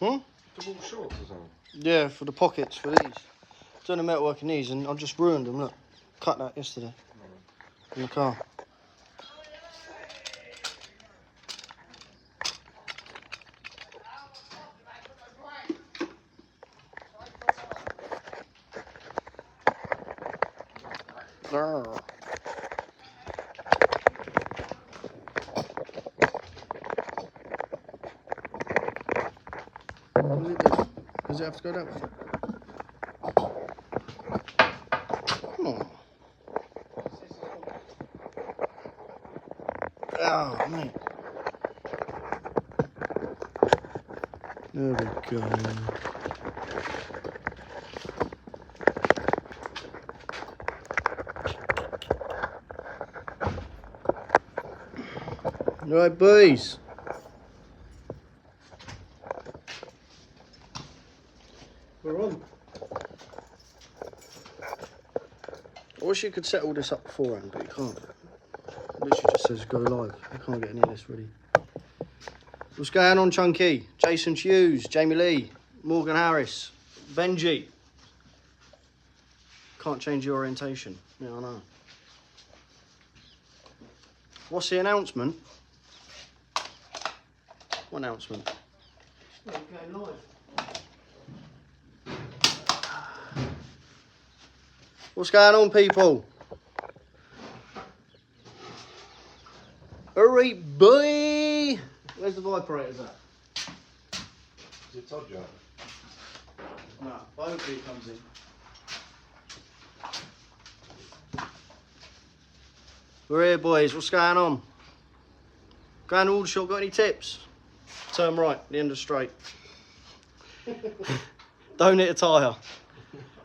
Hmm? Double shorts or something? Yeah, for the pockets, for these. Doing the metalwork in these, and I've just ruined them, look. Cut that yesterday. In the car. Grr. What does it do? Does it have to go that way? Oh. Oh, mate. There we go. Right, boys. We're on. I wish you could set all this up beforehand, but you can't. It literally just says go live. I can't get any of this ready. What's going on, Chunky? Jason Hughes, Jamie Lee, Morgan Harris, Benji. Can't change your orientation. Yeah, I know. What's the announcement? What announcement? We're going live. What's going on, people? Hurry, boy! Where's the vibrators at? Is it Todd Joe? No, hopefully it comes in. We're here, boys. What's going on? Going to Aldershot, got any tips? Turn right, the end of the straight. Don't hit a tyre.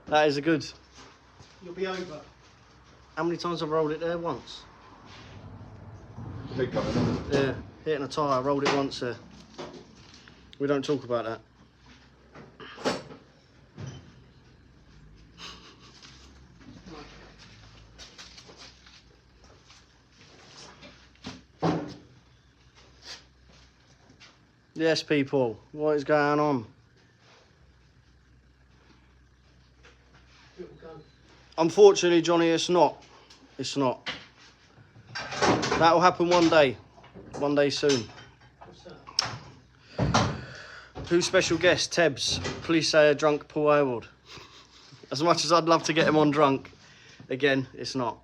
That is a good. You'll be over. How many times have I rolled it there? Once. Big coming. Yeah, hitting a tyre, rolled it once there. We don't talk about that. Yes, people, what is going on? Unfortunately, Johnny, it's not. It's not. That will happen one day soon. What's that? Who's special guest? Tebbz. Please say a drunk Paul Hayward. As much as I'd love to get him on drunk, again, it's not.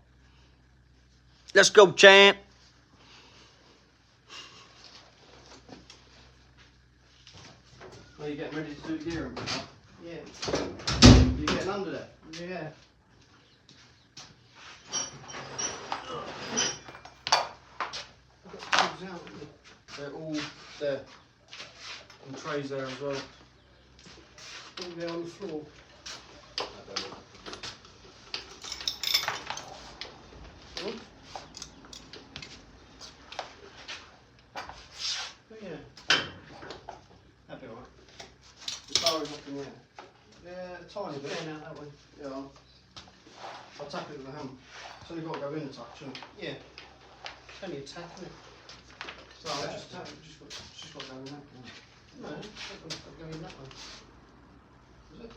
Let's go, champ. Are you getting ready to do gear? Yeah. You getting under there? Yeah. I've got Tebbz out. They're all there. And trays there as well. All there on the floor. Oh, yeah. That'd be alright. The car is up in the air. Yeah, tiny bit. Going out that way. Yeah, I'll tap it with a hammer. It's only got to go in the touch, isn't it? Yeah. It's only a tap, isn't it? So I just tap it, just got to go in that way. No, it's not going that way. Is it?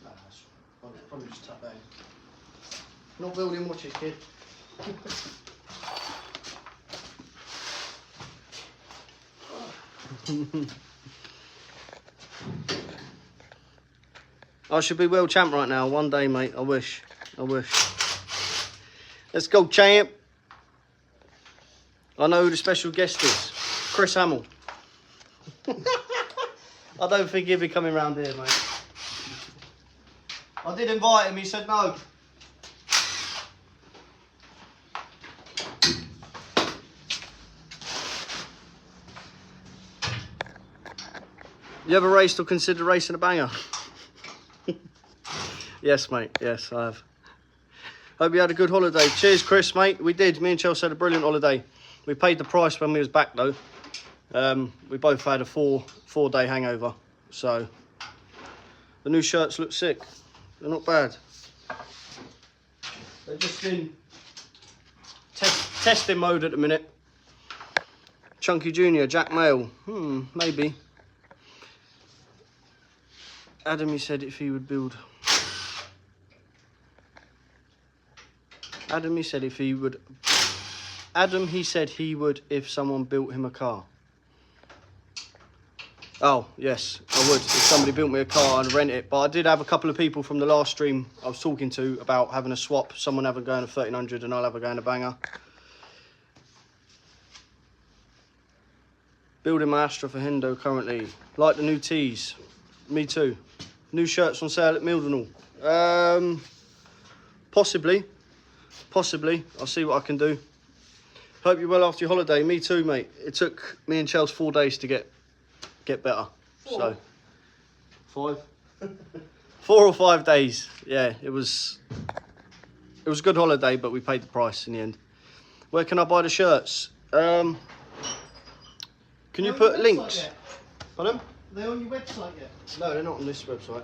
No, that's right. I'll probably just tap that in. Not building watches, kid. I should be world champ right now. One day, mate. I wish. I wish. Let's go, champ. I know who the special guest is. Chris Hamill. I don't think he'll be coming round here, mate. I did invite him. He said no. You ever raced or considered racing a banger? Yes, mate. Yes, I have. Hope you had a good holiday. Cheers, Chris, mate. We did. Me and Chelsea had a brilliant holiday. We paid the price when we was back, though. We both had a four-day hangover. So, the new shirts look sick. They're not bad. They're just in testing mode at the minute. Chunky Junior, Jack Mail. Maybe. Adam, he said if he would build. Adam, he said if he would. Adam, he said he would if someone built him a car. Oh, yes, I would. If somebody built me a car, I'd rent it. But I did have a couple of people from the last stream I was talking to about having a swap. Someone have a go in a 1300 and I'll have a go in a banger. Building my Astra for Hendo currently. Like the new tees. Me too. New shirts on sale at Mildenhall. Possibly. I'll see what I can do. Hope you're well after your holiday. Me too, mate. It took me and Chelsea 4 days to get better. So 5 4 or 5 days. Yeah, it was a good holiday, but we paid the price in the end. Where can I buy the shirts? Can you put links? Yet? Pardon? Are they on your website yet? No, they're not on this website.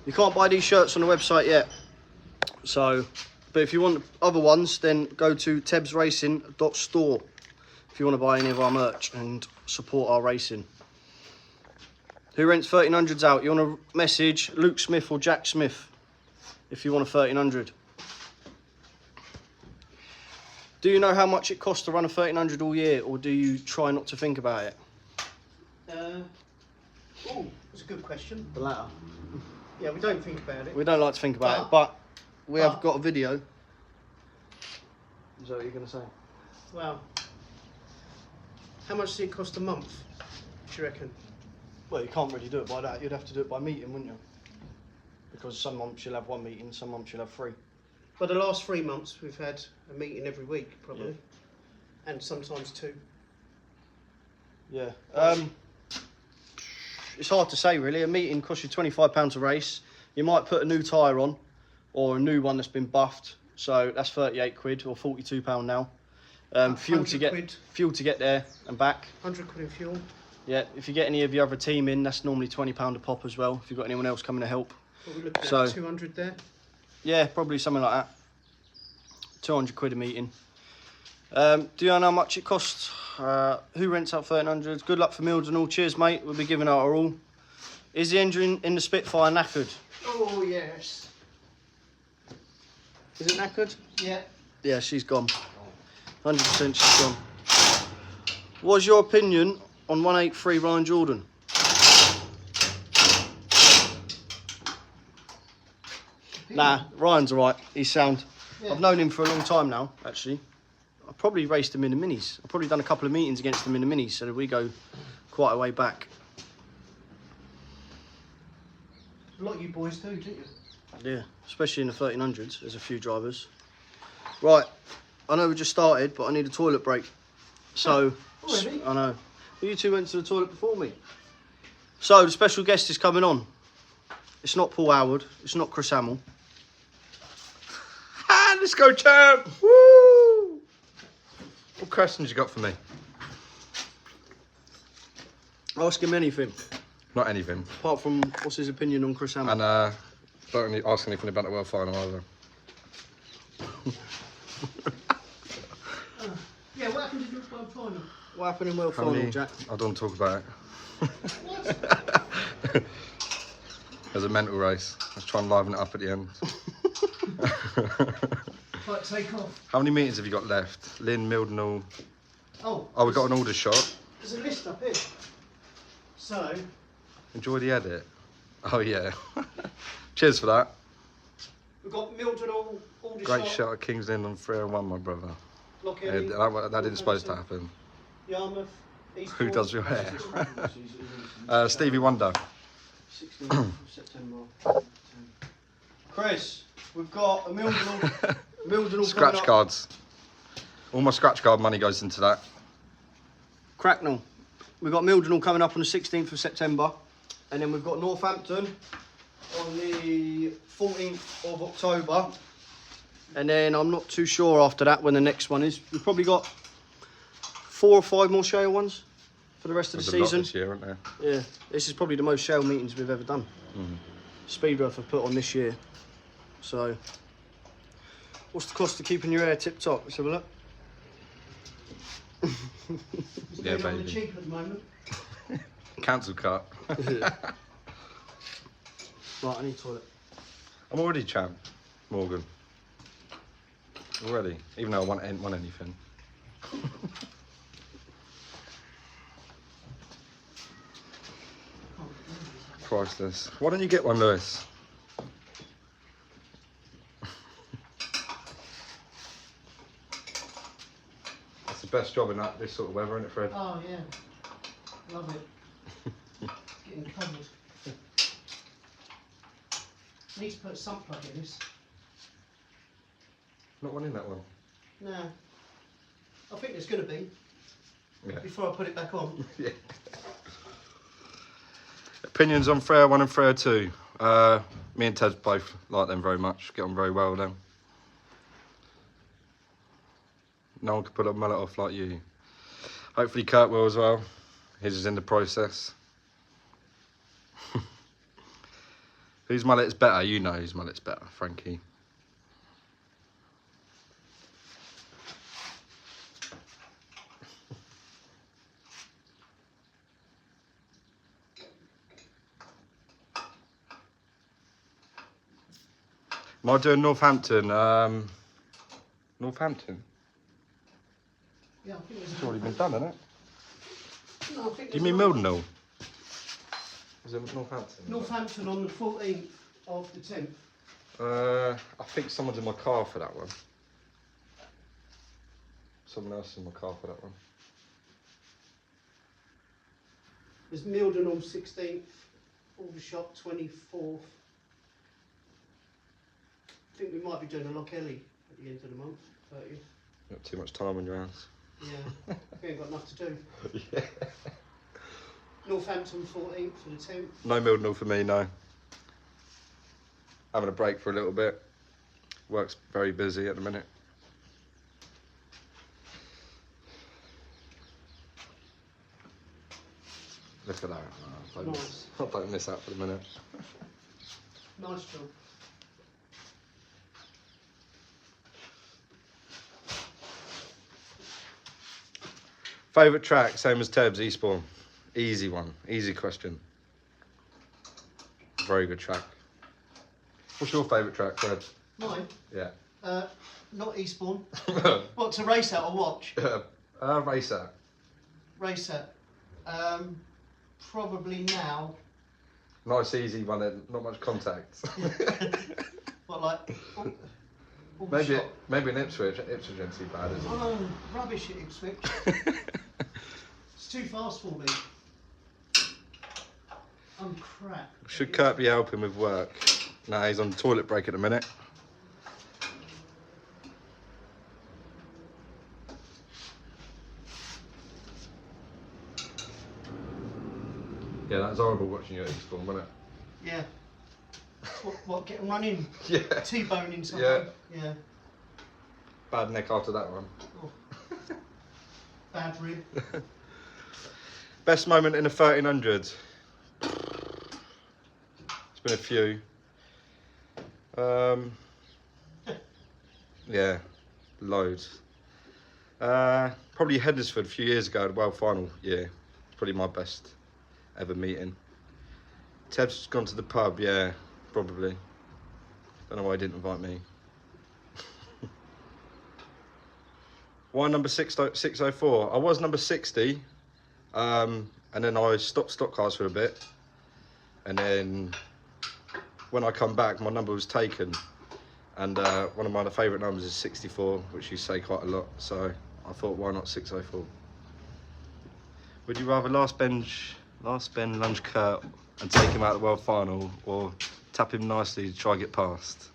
You can't buy these shirts on the website yet. So, but if you want other ones, then go to tebbzracing.store if you want to buy any of our merch and support our racing. Who rents 1300s out? You want to message Luke Smith or Jack Smith if you want a 1300. Do you know how much it costs to run a 1300 all year, or do you try not to think about it? Oh, that's a good question. The latter. Yeah, we don't think about it. We don't like to think about it, but we have got a video. Is that what you're going to say? Well, how much does it cost a month, do you reckon? Well, you can't really do it by that. You'd have to do it by meeting, wouldn't you? Because some months you'll have 1 meeting, some months you'll have 3. For the last 3 months, we've had a meeting every week, probably. Yeah. And sometimes 2. Yeah. It's hard to say, really. A meeting costs you £25 a race. You might put a new tyre on, or a new one that's been buffed. So that's 38 quid or £42 now. Fuel to get there and back. 100 quid in fuel. Yeah. If you get any of your other team in, that's normally £20 a pop as well. If you've got anyone else coming to help. What are we looking So- at? 200 there. Yeah, probably something like that. 200 quid a meeting. Do you know how much it costs? Who rents out 1300s? Good luck for Mildenhall. Cheers, mate. We'll be giving out our all. Is the engine in the Spitfire knackered? Oh, yes. Is it knackered? Yeah. Yeah, she's gone. 100% she's gone. What's your opinion on 183 Ryan Jordan? Nah, Ryan's alright. He's sound. Yeah. I've known him for a long time now, actually. I've probably raced him in the minis. I've probably done a couple of meetings against him in the minis, so we go quite a way back. A lot of you boys do, don't you? Yeah, especially in the 1300s. There's a few drivers. Right, I know we just started, but I need a toilet break. So, Already? I know. You two went to the toilet before me. So, the special guest is coming on. It's not Paul Howard. It's not Chris Hamill. Let's go, champ! Woo! What questions you got for me? Ask him anything, Not anything. apart from what's his opinion on Chris Hamill. And don't ask anything about the World Final either. Yeah, what happened to your World Final? What happened in World How Final, many- Jack? I don't want to talk about What? it. It was a mental race. I was trying to liven it up at the end. Like, take off. How many meetings have you got left? Lynn, Mildenhall. Oh, Oh, we got an order shot. there's a list up here. So, Enjoy the edit. Oh yeah. Cheers for that. we've got Mildenhall, Aldershot, Great shot at King's Lynn on 301, my brother. Yeah, Lockheed, that didn't supposed to happen. Yarmouth, East Who Bourne. does your hair? Stevie Wonder. 16th of September. Chris, we've got a Mildenhall Scratch coming up. cards. All my scratch card money goes into that. Cracknell. We've got Mildenhall coming up on the 16th of September. And then we've got Northampton on the 14th of October. And then I'm not too sure after that when the next one is. We've probably got 4 or 5 more shale ones for the rest of the There's a lot season. this year, aren't there? Yeah, this is probably the most shale meetings we've ever done. Speedworth have put on this year. So, what's the cost of keeping your hair tip top? Let's have a look. Yeah, Going on the baby. cheap at the moment. Cancel cut. Right, I need toilet. I'm already champ, Morgan. Already, even though I ain't won anything. Priceless. Why don't you get one, Lewis? That's the best job in this sort of weather, isn't it, Fred? Oh yeah, love it. Getting covered. Need to put a sump plug in this. Not one in that one. No. I think there's going to be. Yeah. Before I put it back on. Yeah. Opinions on Freya 1 and Freya 2. Me and Tebbz both like them very much. Get on very well with them. No one could put a mullet off like you. Hopefully Kurt will as well. His is in the process. Whose mullet's better? You know whose mullet's better, Frankie. Am I doing Northampton? Northampton? Yeah, I think It's already been done, hasn't it? No, I think Do you mean Mildenhall? Is it Northampton? Northampton on the 14th of the 10th. I think someone's in my car for that one. Someone else is in my car for that one. There's Mildenhall 16th, Aldershot 24th. I think we might be doing a Loch Ellie at the end of the month, 30th. Not too much time on your hands. Yeah, we ain't got enough to do. Yeah. Northampton 14th for the 10th. No Mildenhall for me, no. Having a break for a little bit. Work's very busy at the minute. Look at that. Oh, Nice. don't miss out for the minute. Nice job. Favourite track, same as Tebbz, Eastbourne. Easy one, easy question. Very good track. What's your favourite track, Fred? Mine? Yeah. Not Eastbourne. What, to race at or watch? Race at. Race at. Probably now. Nice, easy one, then, not much contact. What, like? maybe in Ipswich. Ipswich ain't too bad, is it? Oh, rubbish at Ipswich. It's too fast for me. I'm crap. Should Kurt be helping with work? No, he's on toilet break at the minute. Yeah, that was horrible watching you at Eastbourne, wasn't it? Yeah. What getting running? Yeah. T-boning something? Yeah. Yeah. Bad neck after that one. Oh. Bad rib. Best moment in the 1300. It's been a few. Yeah, loads. Probably Heddersford a few years ago, the World Final year. It's probably my best ever meeting. Tebb's gone to the pub, yeah, probably. Don't know why he didn't invite me. Why number 604? I was number 60, and then I stopped Stockcars for a bit, and then when I come back, my number was taken, and one of my favourite numbers is 64, which you say quite a lot, so I thought, why not 604? Would you rather last bend lunge Kurt and take him out of the world final, or tap him nicely to try and get past?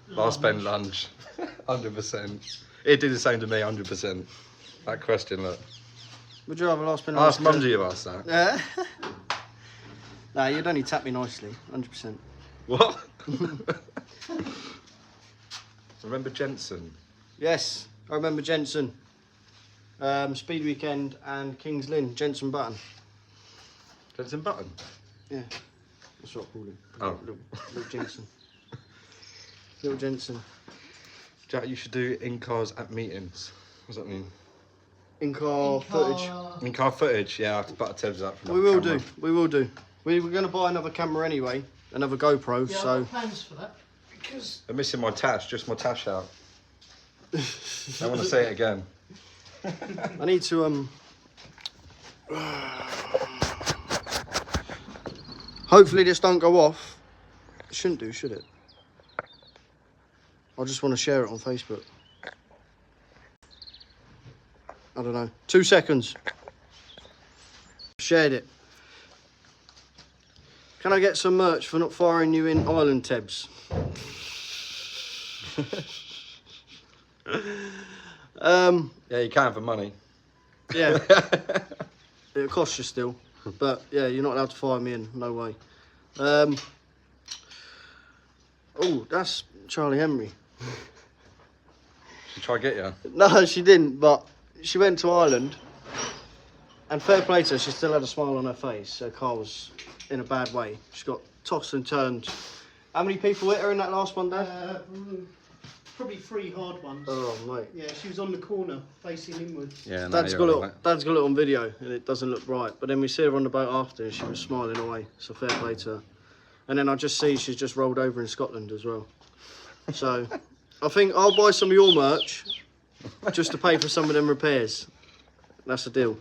Last bend lunge, 100%. It did the same to me, 100%. That question, look. Would you rather last spin? Ask Mum, do you ask that? Yeah. Nah, you'd only tap me nicely, 100%. What? Remember Jensen? Yes, I remember Jensen. Speed Weekend and Kings Lynn, Jensen Button. Jensen Button? Yeah, that's what I call him. Oh. Little Jensen. Little Jensen. Jack, you should do in-cars at meetings. What does that mean? in-car footage. In-car footage, yeah, I have to put a Tebbz up. For We will camera. do. We will do. We were going to buy another camera anyway, another GoPro. Yeah, So I've got plans for that because I'm missing my tash, just my tash out. I want to say it again. I need to hopefully this don't go off. It shouldn't do, should it? I just want to share it on Facebook. I don't know. 2 seconds. Shared it. Can I get some merch for not firing you in Ireland, Tebbz? Yeah, you can for money. Yeah. It'll cost you still. But yeah, you're not allowed to fire me in. No way. Oh, that's Charlie Henry. Should try to get you. No, she didn't, but she went to Ireland. And fair play to her, she still had a smile on her face. Her car was in a bad way. She got tossed and turned. How many people hit her in that last one, Dad? probably 3 hard ones. Oh, mate. Yeah, she was on the corner facing inwards. Yeah, no, Dad's you're got, right, Dad's got it on video and it doesn't look right. But then we see her on the boat after and she was smiling away. So fair play to her. And then I just see she's just rolled over in Scotland as well. So I think I'll buy some of your merch just to pay for some of them repairs. That's the deal.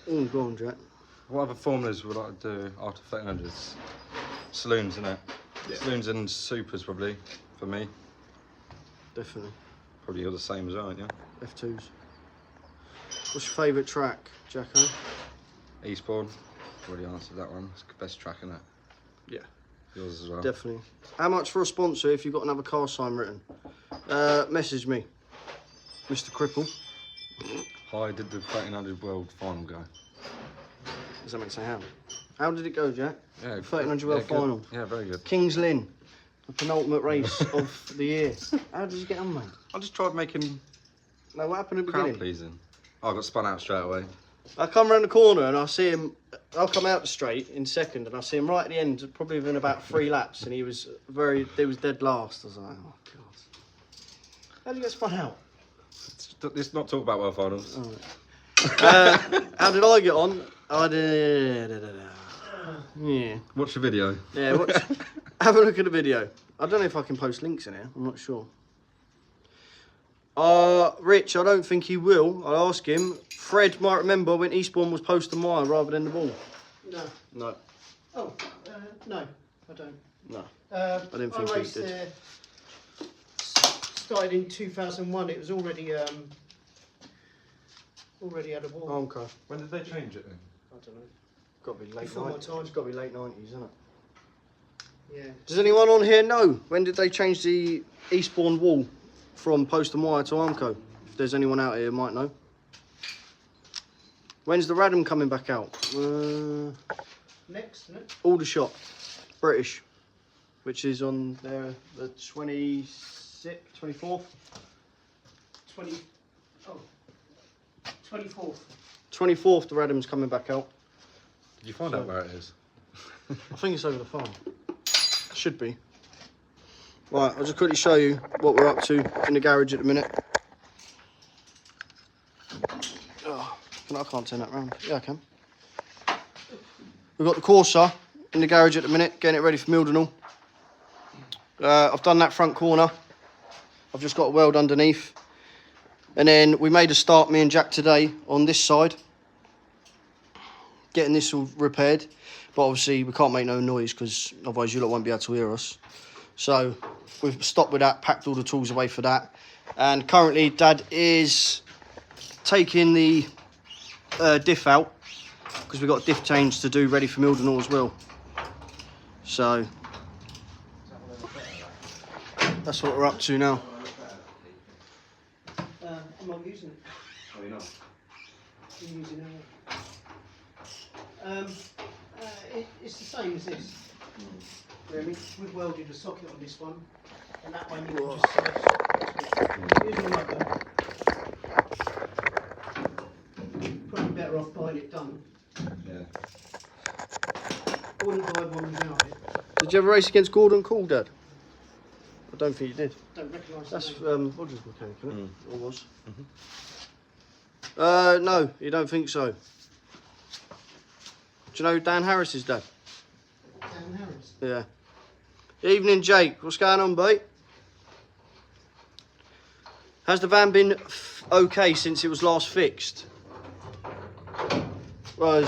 Oh, go on, Jack. What other formulas would I do after 1300s? Saloons, innit? Yeah. Saloons and supers, probably, for me. Definitely. Probably you're the same as well, aren't you? F2s. What's your favourite track, Jacko? Eastbourne. Already answered that one. It's the best track, innit? Yeah. Yours as well. Definitely. How much for a sponsor if you've got another car sign written? Message me, Mr. Cripple. How did the 1300 World Final go? Does that make sense? How did it go, Jack? Yeah, 1300 World good. Final. Yeah, very good. Kings Lynn, the penultimate race of the year. How did you get on, mate? I just tried making No, what happened at the crowd beginning? pleasing. Oh, I got spun out straight away. I come round the corner and I see him. I'll come out the straight in second, and I see him right at the end, probably within about 3 laps, and he was dead last. I was like, oh god. How did you get spun out? Let's not talk about World Finals. Oh. How did I get on? I did. Yeah. Watch the video. Yeah. Have a look at the video. I don't know if I can post links in here. I'm not sure. Rich, I don't think he will. I'll ask him. Fred might remember when Eastbourne was post and mile rather than the ball. No. No. Oh, no, I don't. No. I didn't think he raced did. there. Started in 2001. It was already had a wall. Oh, okay. When did they change it then? I don't know. Got to be late Before my 90s. time. It's got to be late 90s, isn't it? Yeah. Does anyone on here know when did they change the Eastbourne wall from post and wire to Armco? If there's anyone out here who might know. When's the Radham coming back out? Next, isn't it? Aldershot, British, which is on there the 26th, 24th? 24th. 24th, the Radham's coming back out. Did you find out where it is? I think it's over the farm. Should be. Right, I'll just quickly show you what we're up to in the garage at the minute. Oh, I can't turn that round. Yeah, I can. We've got the Corsa in the garage at the minute, getting it ready for Mildenhall. I've done that front corner. I've just got a weld underneath. And then we made a start, me and Jack, today on this side. Getting this all repaired. But obviously we can't make no noise because otherwise you lot won't be able to hear us. So we've stopped with that, packed all the tools away for that. And currently Dad is taking the diff out because we've got a diff change to do ready for Mildenhall as well. So that's what we're up to now. I'm not using it. Oh, you're not? I'm using it. It's the same as this. Really. We've welded a socket on this one, and that one you can just use a rubber. Probably better off buying it done. Yeah. I wouldn't buy one without it. Did you ever race against Gordon Call, Dad? I don't think you did. Don't recognise That's the name. Roger's mechanic, isn't it? Or was. Mm-hmm. No, you don't think so. Do you know Dan Harris's dad? Dan Harris. Yeah. Evening, Jake. What's going on, mate? Has the van been okay since it was last fixed? Well,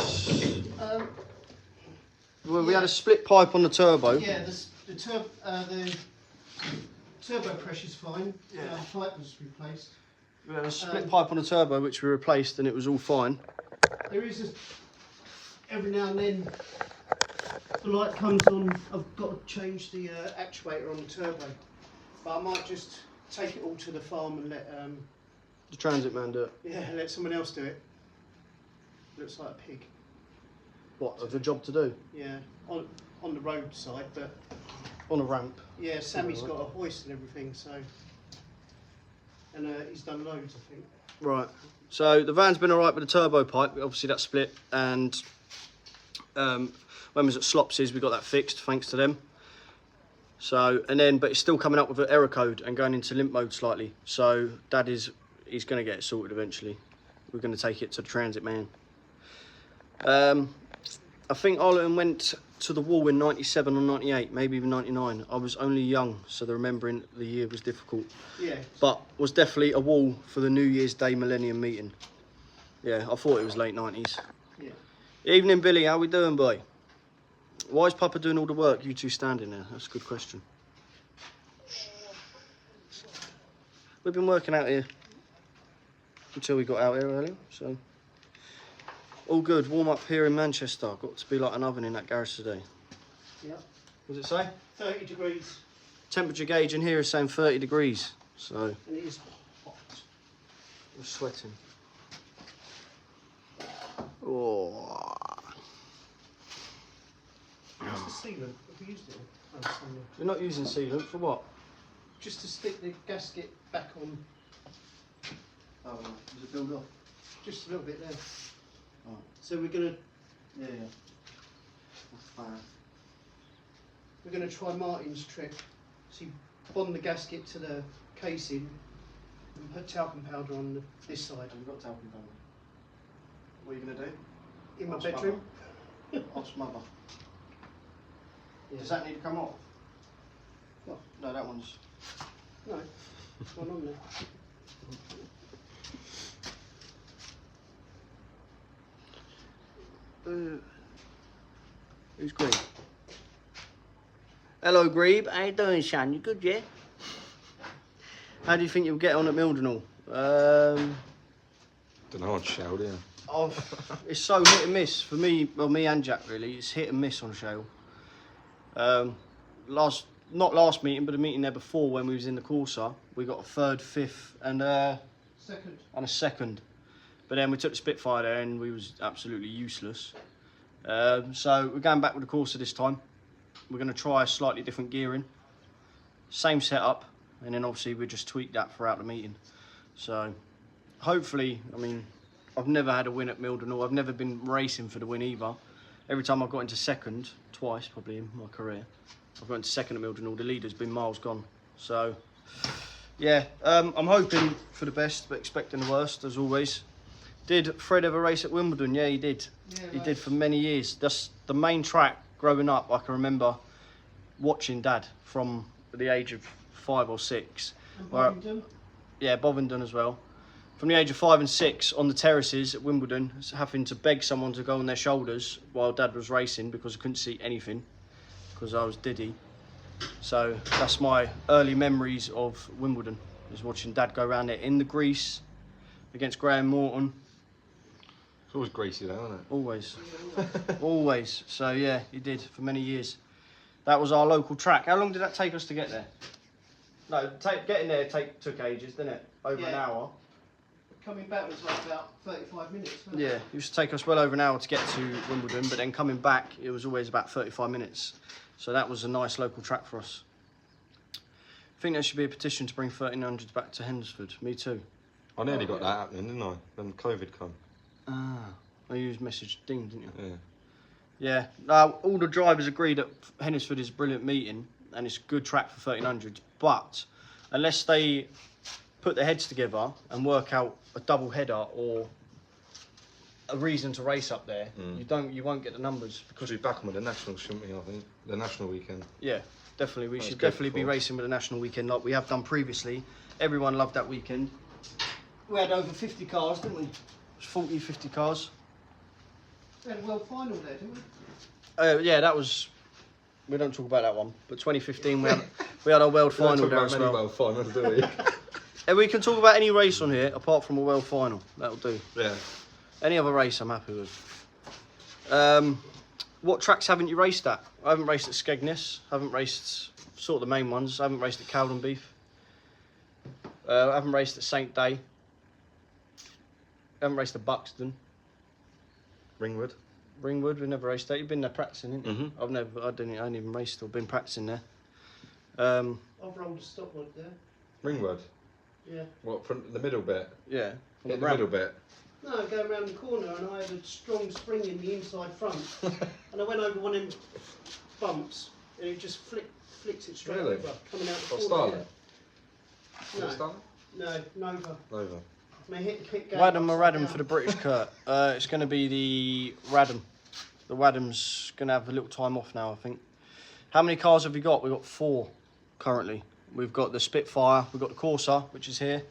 we had a split pipe on the turbo. Yeah, the turbo pressure's fine. Yeah. The pipe was replaced. We had a split pipe on the turbo which we replaced and it was all fine. There is every now and then the light comes on. I've got to change the actuator on the turbo, but I might just take it all to the farm and let The transit man do it. let someone else do it. Looks like a pig. What, of a job to do? Yeah, on the roadside, but On a ramp. yeah, Sammy's got a hoist and everything, so and he's done loads, I think. Right. So the van's been alright with the turbo pipe. Obviously that split, and when we was at Slops's we got that fixed thanks to them. So but it's still coming up with an error code and going into limp mode slightly. So he's going to get it sorted eventually. We're going to take it to the transit man. I think Arlington went to the wall in 97 or 98, maybe even 99. I was only young, so the remembering the year was difficult. Yeah. But was definitely a wall for the New Year's Day Millennium meeting. Yeah, I thought it was late 90s. Yeah. Evening, Billy. How we doing, boy? Why is Papa doing all the work? You two standing there? That's a good question. We've been working out here until we got out here earlier, so all good. Warm up here in Manchester. Got to be like an oven in that garage today. Yeah. What does it say? 30 degrees. Temperature gauge in here is saying 30 degrees. So And it is hot. I'm sweating. Oh. What's the sealant? Have you used it? Oh, somewhere. You're not using sealant for what? Just to stick the gasket back on, Oh, does it build off? just a little bit there. Right. So we're gonna That's fine. try Martin's trick. So you bond the gasket to the casing and put talcum powder on this side. Have you got talcum powder? What are you going to do? In my I'll bedroom. I'll smother. Yeah. Does that need to come off? What? No, that one's... No, it's one on there. Who's Grebe? Hello, Grebe. How you doing, son? You good, yeah? How do you think you'll get on at Mildrenal? Don't know, I'd shout, yeah. It's so hit and miss for me. Well, me and Jack really. It's hit and miss on Shale. Not last meeting, but the meeting there before when we was in the Corsa, we got a third, fifth, and a second. But then we took the Spitfire there, and we was absolutely useless. So we're going back with the Corsa this time. We're going to try a slightly different gearing, same setup, and then obviously we just tweak that throughout the meeting. So hopefully, I mean, I've never had a win at Mildrenal. I've never been racing for the win either. Every time I've got into second, twice probably in my career, I've got into second at Mildrenal. The leader's been miles gone. So yeah, I'm hoping for the best, but expecting the worst as always. Did Fred ever race at Wimbledon? Yeah, he did. Yeah, He right. did for many years. That's the main track growing up. I can remember watching Dad from the age of 5 or 6. And Where- Bovingdon. Yeah, Bovingdon as well. From the age of 5 and 6 on the terraces at Wimbledon, having to beg someone to go on their shoulders while Dad was racing because I couldn't see anything because I was diddy. So that's my early memories of Wimbledon, is watching Dad go around there in the grease against Graham Morton. It's always greasy though, isn't it? Always. Always. So yeah, he did for many years. That was our local track. How long did that take us to get there? No, getting there took ages, didn't it? Over an Yeah. hour. Coming back was like about 35 minutes. Wasn't Yeah, it? it used to take us well over an hour to get to Wimbledon, but then coming back, it was always about 35 minutes. So that was a nice local track for us. I think there should be a petition to bring 1300s back to Hendersford. Me too. I nearly got that happening, didn't I? When COVID come. Ah, you messaged Dean, didn't you? Yeah. Yeah. Now, all the drivers agreed that Hendersford is a brilliant meeting. and it's a good track for 1300s. But unless they put their heads together and work out a double header or a reason to race up there, you won't get the numbers. Because we're back on with the national, shouldn't we? I think the national weekend. Yeah, definitely. We That's should good definitely be for- racing with the national weekend like we have done previously. Everyone loved that weekend. We had over 50 cars, didn't we? It was 40, 50 cars. We had a world final there, didn't we? Yeah, that was. We don't talk about that one, but 2015 we had our world final there as well. World final, do we? And we can talk about any race on here apart from a world final. That'll do. Yeah. Any other race I'm happy with. What tracks haven't you raced at? I haven't raced at Skegness. Haven't raced sort of the main ones. I haven't raced at Cowdenbeath. I haven't raced at St Day. I haven't raced at Buxton. Ringwood. Ringwood, we never raced there. You've been there practicing, haven't you? Mhm. I ain't even raced or been practicing there. I've rolled a stopwood there. Ringwood. Yeah. What, from the middle bit? Yeah. Hit the middle bit. No, going around the corner and I had a strong spring in the inside front. And I went over one of them bumps and it just flicks it straight Really? over, coming out the What, corner. Starlet? No, Nova. Over. And I hit gate Radham or upside Radham down. for the British Kurt. It's going to be the Radham. The Wadham's going to have a little time off now, I think. How many cars have we got? We've got 4 currently. We've got the Spitfire, we've got the Corsa, which is here.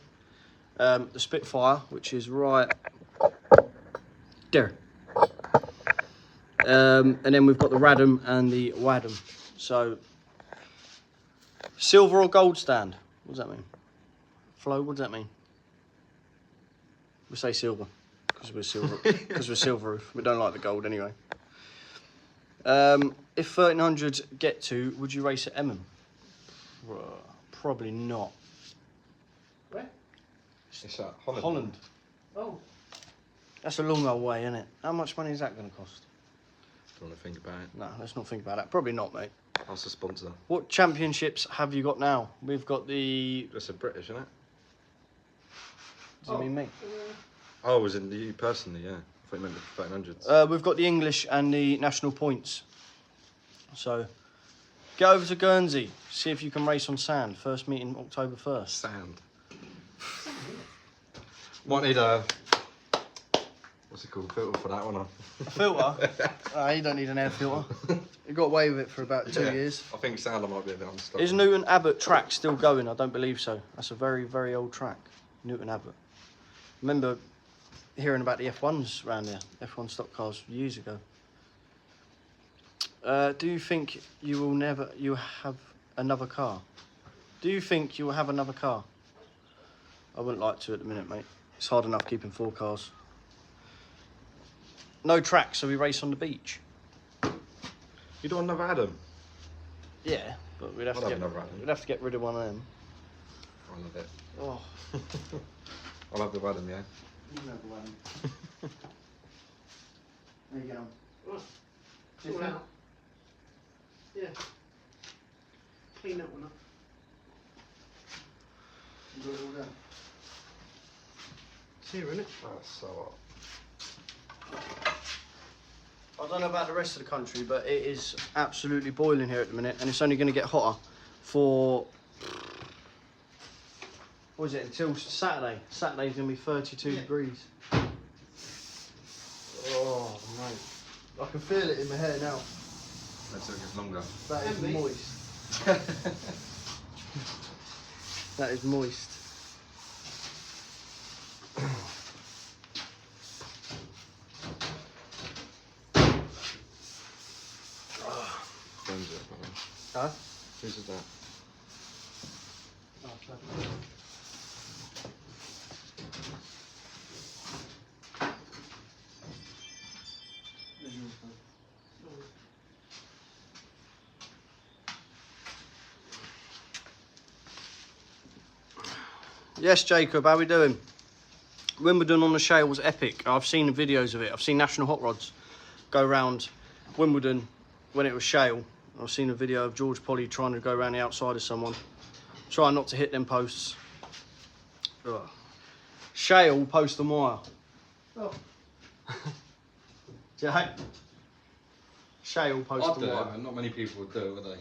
The Spitfire, which is right there. And then we've got the Radham and the Wadham. So, silver or gold stand? What does that mean? Flo, what does that mean? We say silver because we're silver. Because we're silver roof. We don't like the gold anyway. If 1300 get to, would you race at Emmon? Probably not. Where? It's at Holland. Holland. Oh, That's a long old way, isn't it? How much money is that going to cost? Don't want to think about it. No, let's not think about that. Probably not, mate. Ask the sponsor. What championships have you got now? We've got the. That's a British, isn't it? Do you mean me? Oh, it was in you personally, yeah. I thought you meant the 1300s. We've got the English and the national points. So, get over to Guernsey. See if you can race on sand. First meeting October 1st. Sand. Might need a... What's it called? Filter for that one. A filter? You don't need an air filter. You got away with it for about 2 years. I think Sand might be a bit unstuck. Is Newton Abbott track still going? I don't believe so. That's a very, very old track. Newton Abbott. Remember hearing about the F1s around there. F1 stock cars years ago. Do you think you have another car? Do you think you will have another car? I wouldn't like to at the minute, mate. It's hard enough keeping 4 cars. No track, so we race on the beach. You don't want another Adam? Yeah, but we'd have, I'll to have get, another Adam. we'd have to get rid of one of them. I love it. Oh, I'll have the Adam, yeah. you can have the one. There you go. right. Do you All think? out. Yeah. Clean that one up. You got it all done. It's here, isn't it? That's so hot. I don't know about the rest of the country, but it is absolutely boiling here at the minute, and it's only going to get hotter for, what is it, until Saturday. Saturday's going to be 32 degrees. Oh, mate. I can feel it in my hair now. Let's it gets longer. That is And me. moist. That is moist. When's it, brother? Huh? Whose is that? Oh, clever. There's yours, mate. Yes, Jacob, how we doing? Wimbledon on the Shale was epic. I've seen the videos of it. I've seen National Hot Rods go round Wimbledon when it was shale. I've seen a video of George Polly trying to go around the outside of someone, trying not to hit them posts. Ugh. Shale, post and wire. Oh, Jack. Shale, post I'd and do it, wire. but not many people would do it, would they?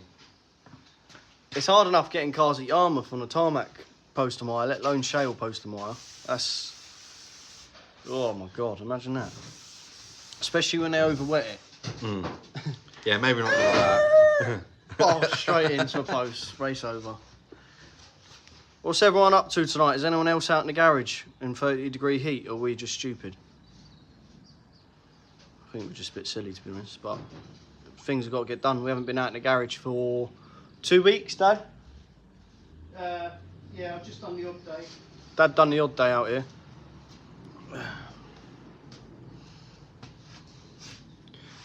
It's hard enough getting cars at Yarmouth on the tarmac poster mire, let alone shale poster mire. That's... Oh my God, imagine that. Especially when they overwet it. Mm. Yeah, maybe not like that. Oh, straight into a post, race over. What's everyone up to tonight? Is anyone else out in the garage in 30-degree heat, or are we just stupid? I think we're just a bit silly, to be honest, but things have got to get done. We haven't been out in the garage for 2 weeks, Dad? Yeah, I've just done the odd day. Dad done the odd day out here.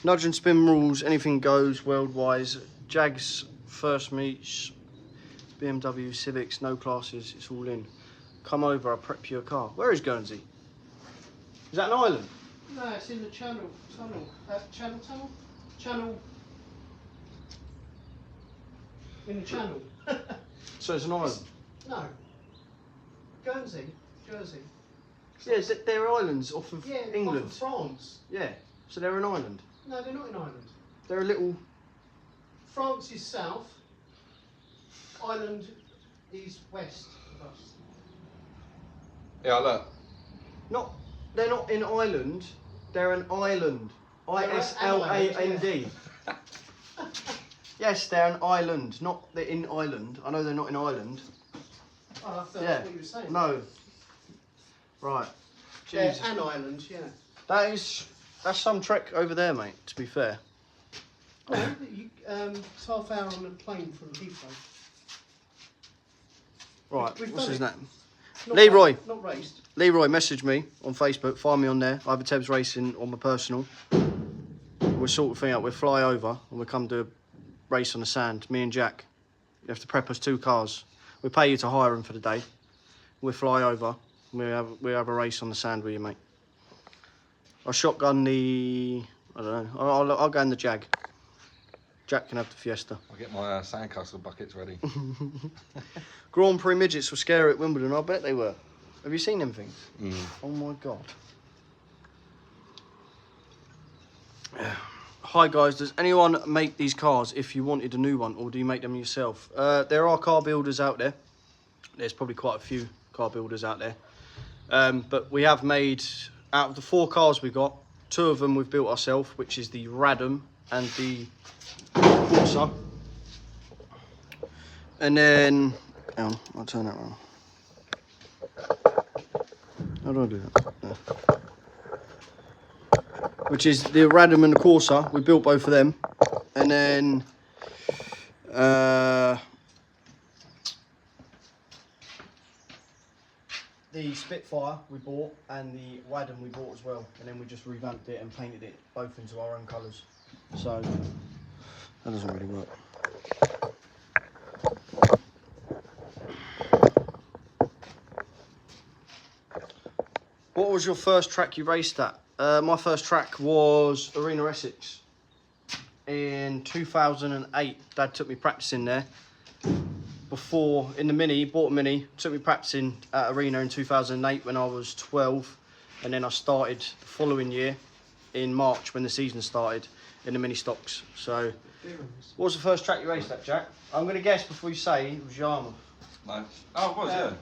Nudge and spin rules, anything goes world-wise. Jags, first meets, BMW, Civics, no classes, it's all in. Come over, I'll prep you a car. Where is Guernsey? Is that an island? No, it's in the channel. Channel. In the channel. So it's an island? No. Guernsey. Jersey. Yeah, they're islands off of Yeah, England. off of France. Yeah, so they're an island. No, they're not in Ireland. They're a little... France is south. Ireland is west of us. Yeah, look. They're not in Ireland, they're an island. I-S-L-A-N-D. Yes, they're an island, not they're in Ireland. I know they're not in Ireland. Oh, I thought Yeah. that's what you were saying. No. Right. Yeah, Jesus. an island, yeah. That's some trek over there, mate, to be fair. Oh, it's half hour on the plane from Heathrow. Right, We've what's done his it. name? Not Leroy. Not raced. Leroy, message me on Facebook, find me on there. I have a Tebbz Racing on my personal. We'll sort the thing out, we'll fly over and we'll come do a race on the sand, me and Jack. You have to prep us 2 cars. We pay you to hire them for the day. We'll fly over and we'll have a race on the sand with you, mate. I'll shotgun the... I don't know. I'll go in the Jag. Jack can have the Fiesta. I'll get my sandcastle buckets ready. Grand Prix midgets were scary at Wimbledon. I bet they were. Have you seen them things? Mm. Oh my God. Hi guys, does anyone make these cars if you wanted a new one, or do you make them yourself? There are car builders out there. There's probably quite a few car builders out there. But we have made, out of the 4 cars we got, 2 of them we've built ourselves, which is the Radom and the Corsa. And then, hang on, I'll turn that around. How do I do that? There. Which is the Radom and the Corsa. We built both of them. And then the Spitfire we bought and the Wadham we bought as well. And then we just revamped it and painted it both into our own colours. So that doesn't really work. What was your first track you raced at? My first track was Arena Essex in 2008. Dad took me practicing there. Before, in the Mini, bought a Mini, took me practicing at Arena in 2008 when I was 12. And then I started the following year in March when the season started in the Mini stocks. So, what was the first track you raced at, Jack? I'm going to guess before you say it was Yarmouth. No. Oh, it was, yeah.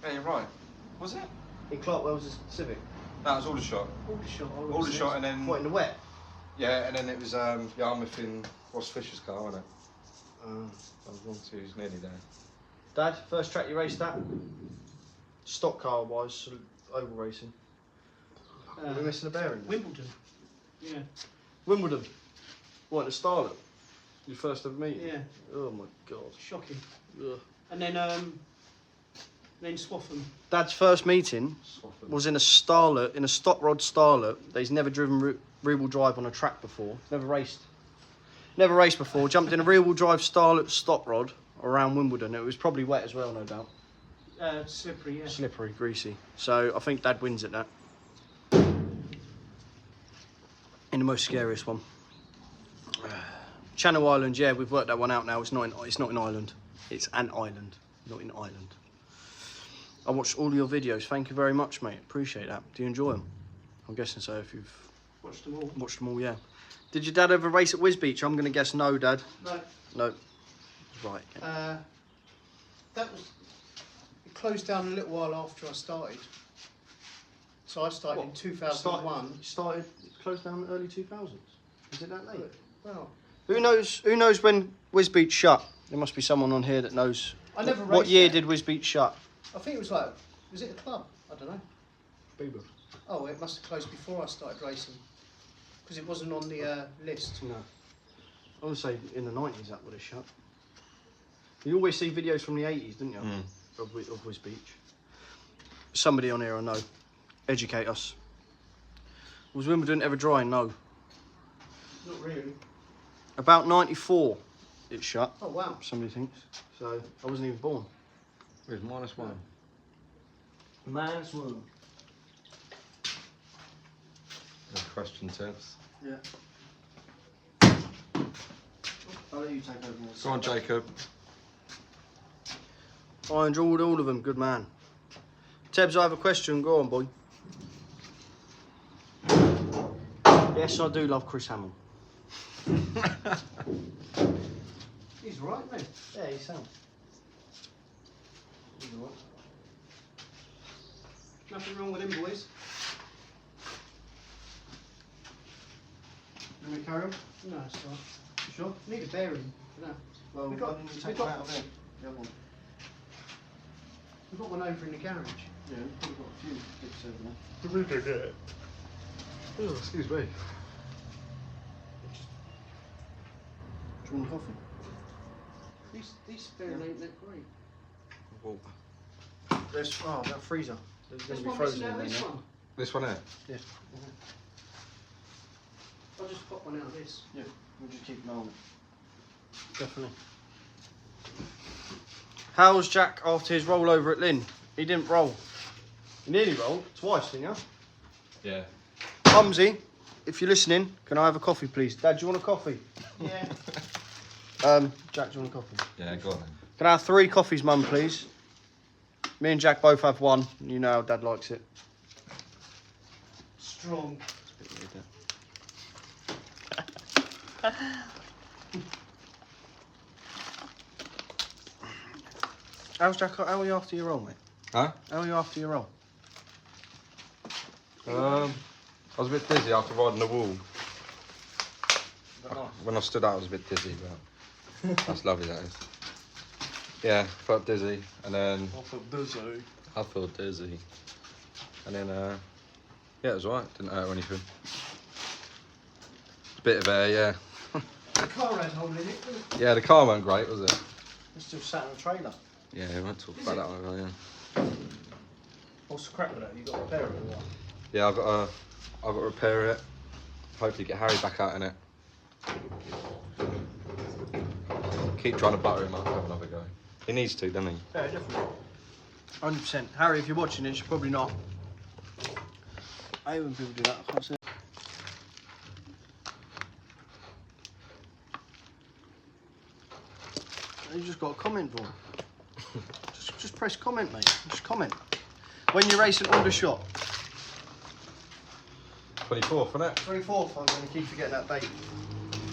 Yeah, you're right. Was it? In Clarkwell's Civic. That was Aldershot. Aldershot, and then... What, in the wet? Yeah, and then it was Yarmouth in Ross Fisher's car, wasn't it? I was wrong too, he's nearly there. Dad, first track you raced at? Stock car wise, sort of oval racing. Are we missing a bearing? Wimbledon. Yeah. Wimbledon. What, the Starlet? Your first ever meeting? Yeah. Oh my God. Shocking. Ugh. And then Swaffham. Dad's first meeting was in a Starlet, in a stock rod Starlet. He's never driven rear-wheel drive on a track before. Never raced before. Jumped in a rear-wheel drive Starlet stock rod around Wimbledon. It was probably wet as well, no doubt. Slippery, yeah. Slippery, greasy. So I think Dad wins at that. In the most scariest one. Channel Island, yeah, we've worked that one out now. It's not in Ireland. It's an island, not in Ireland. I watched all your videos. Thank you very much, mate. Appreciate that. Do you enjoy them? I'm guessing so if you've Watched them all. watched them all, yeah. Did your dad ever race at Wisbeach? I'm going to guess no, Dad. No. No. Right. That was, it closed down a little while after I started. So I started in 2001. Started closed down in the early 2000s. Is it that late? Well, Who knows when Wisbeach shut? There must be someone on here that knows. I never What raced year there. did Wisbeach shut? I think it was like, was it a club? I don't know. Bieber. Oh, it must have closed before I started racing. Because it wasn't on the list. No. I would say in the 90s that would have shut. You always see videos from the 80s, didn't you? Of Wisbeach. Somebody on here will know. Educate us. Was Wimbledon ever dry? No. Not really. About 94 it shut. Oh, wow. Somebody thinks. So I wasn't even born. Where's -1? -1. No question, Tebbz. Yeah. I'll let you take over. Go on, Jacob. I enjoyed all of them. Good man. Tebbz, I have a question. Go on, boy. Yes, I do love Chris Hamill. He's right, isn't he? Yeah, he's sound. He's alright. Nothing wrong with him, boys. Let me carry on. No, it's all right. You sure? Need a bearing for that. Well, We got- why didn't you we take got- one out of there? The other one. We've got one over in the garage. Yeah, we've probably got a few bits over there. Oh, excuse me. Do you want coffee? These bearing ain't that great. Water. There's that freezer. There's There's going to be one frozen missing in out there. of this now. one. This one here? Yeah. I'll just pop one out of this. Yeah. We'll just keep an eye on it. Definitely. How's Jack after his rollover at Lynn? He didn't roll. He nearly rolled twice, didn't you? Yeah. Mumsy, if you're listening, can I have a coffee, please? Dad, do you want a coffee? Yeah. Jack, do you want a coffee? Yeah, go on then. Can I have 3 coffees, Mum, please? Me and Jack both have one. You know how Dad likes it. Strong. How's Jack? How are you after your roll, mate? Huh? How are you after your roll? I was a bit dizzy after riding the wall. Nice. When I stood out, I was a bit dizzy, but that's lovely, that is. Yeah, felt dizzy, and then I feel dizzy. I felt dizzy, and then yeah, it was alright. Didn't hurt or anything. A bit of air, yeah. The car had hole in it, didn't it? Yeah, the car weren't great, was it? It's still sat in the trailer. Yeah, we won't talk about that one, yeah. What's the crack with that? You got to repair it or what? Yeah, I've got to repair it. Hopefully get Harry back out in it. Keep trying to butter him up, have another go. He needs to, doesn't he? Yeah, definitely. 100%. Harry, if you're watching this, you're probably not. I hate when people do that. I can't say it. You just got a comment for him. just press comment, mate. Just comment. When you're racing Aldershot. 24th, isn't it? 24th, I'm going to keep forgetting that date.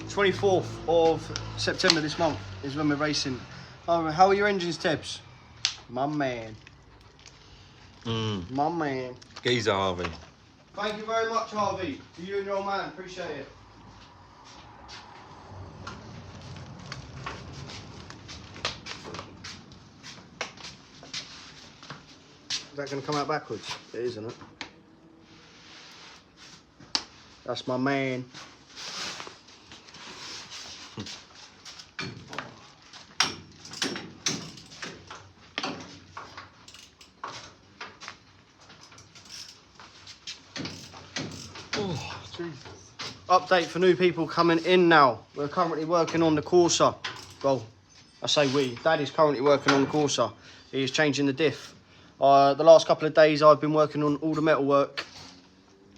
24th of September this month is when we're racing. Oh, how are your engines, Tebbz? My man. My man. Geezer Harvey. Thank you very much, Harvey. To you and your old man. Appreciate it. Is that going to come out backwards? It is, isn't it? That's my man. Oh, Jesus. Update for new people coming in now. We're currently working on the Corsa. Well, I say we. Dad is currently working on the Corsa. He is changing the diff. The last couple of days I've been working on all the metal work,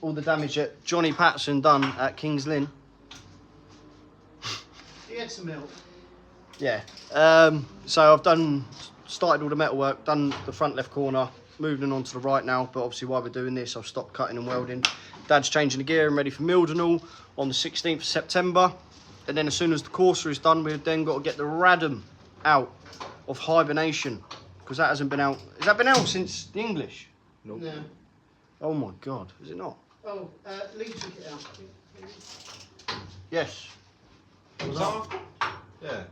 all the damage that Johnny Patterson done at Kings Lynn. He had some milk. Yeah. So I've started all the metal work, done the front left corner, moving on to the right now. But obviously while we're doing this, I've stopped cutting and welding. Dad's changing the gear and ready for Mildenhall on the 16th of September. And then as soon as the Corsa is done, we've then got to get the Radom out of hibernation because that hasn't been out. Has that been out since the English? Nope. No. Oh my God, is it not? Oh, Lee took it out. I think. Yes. Was that? Yeah.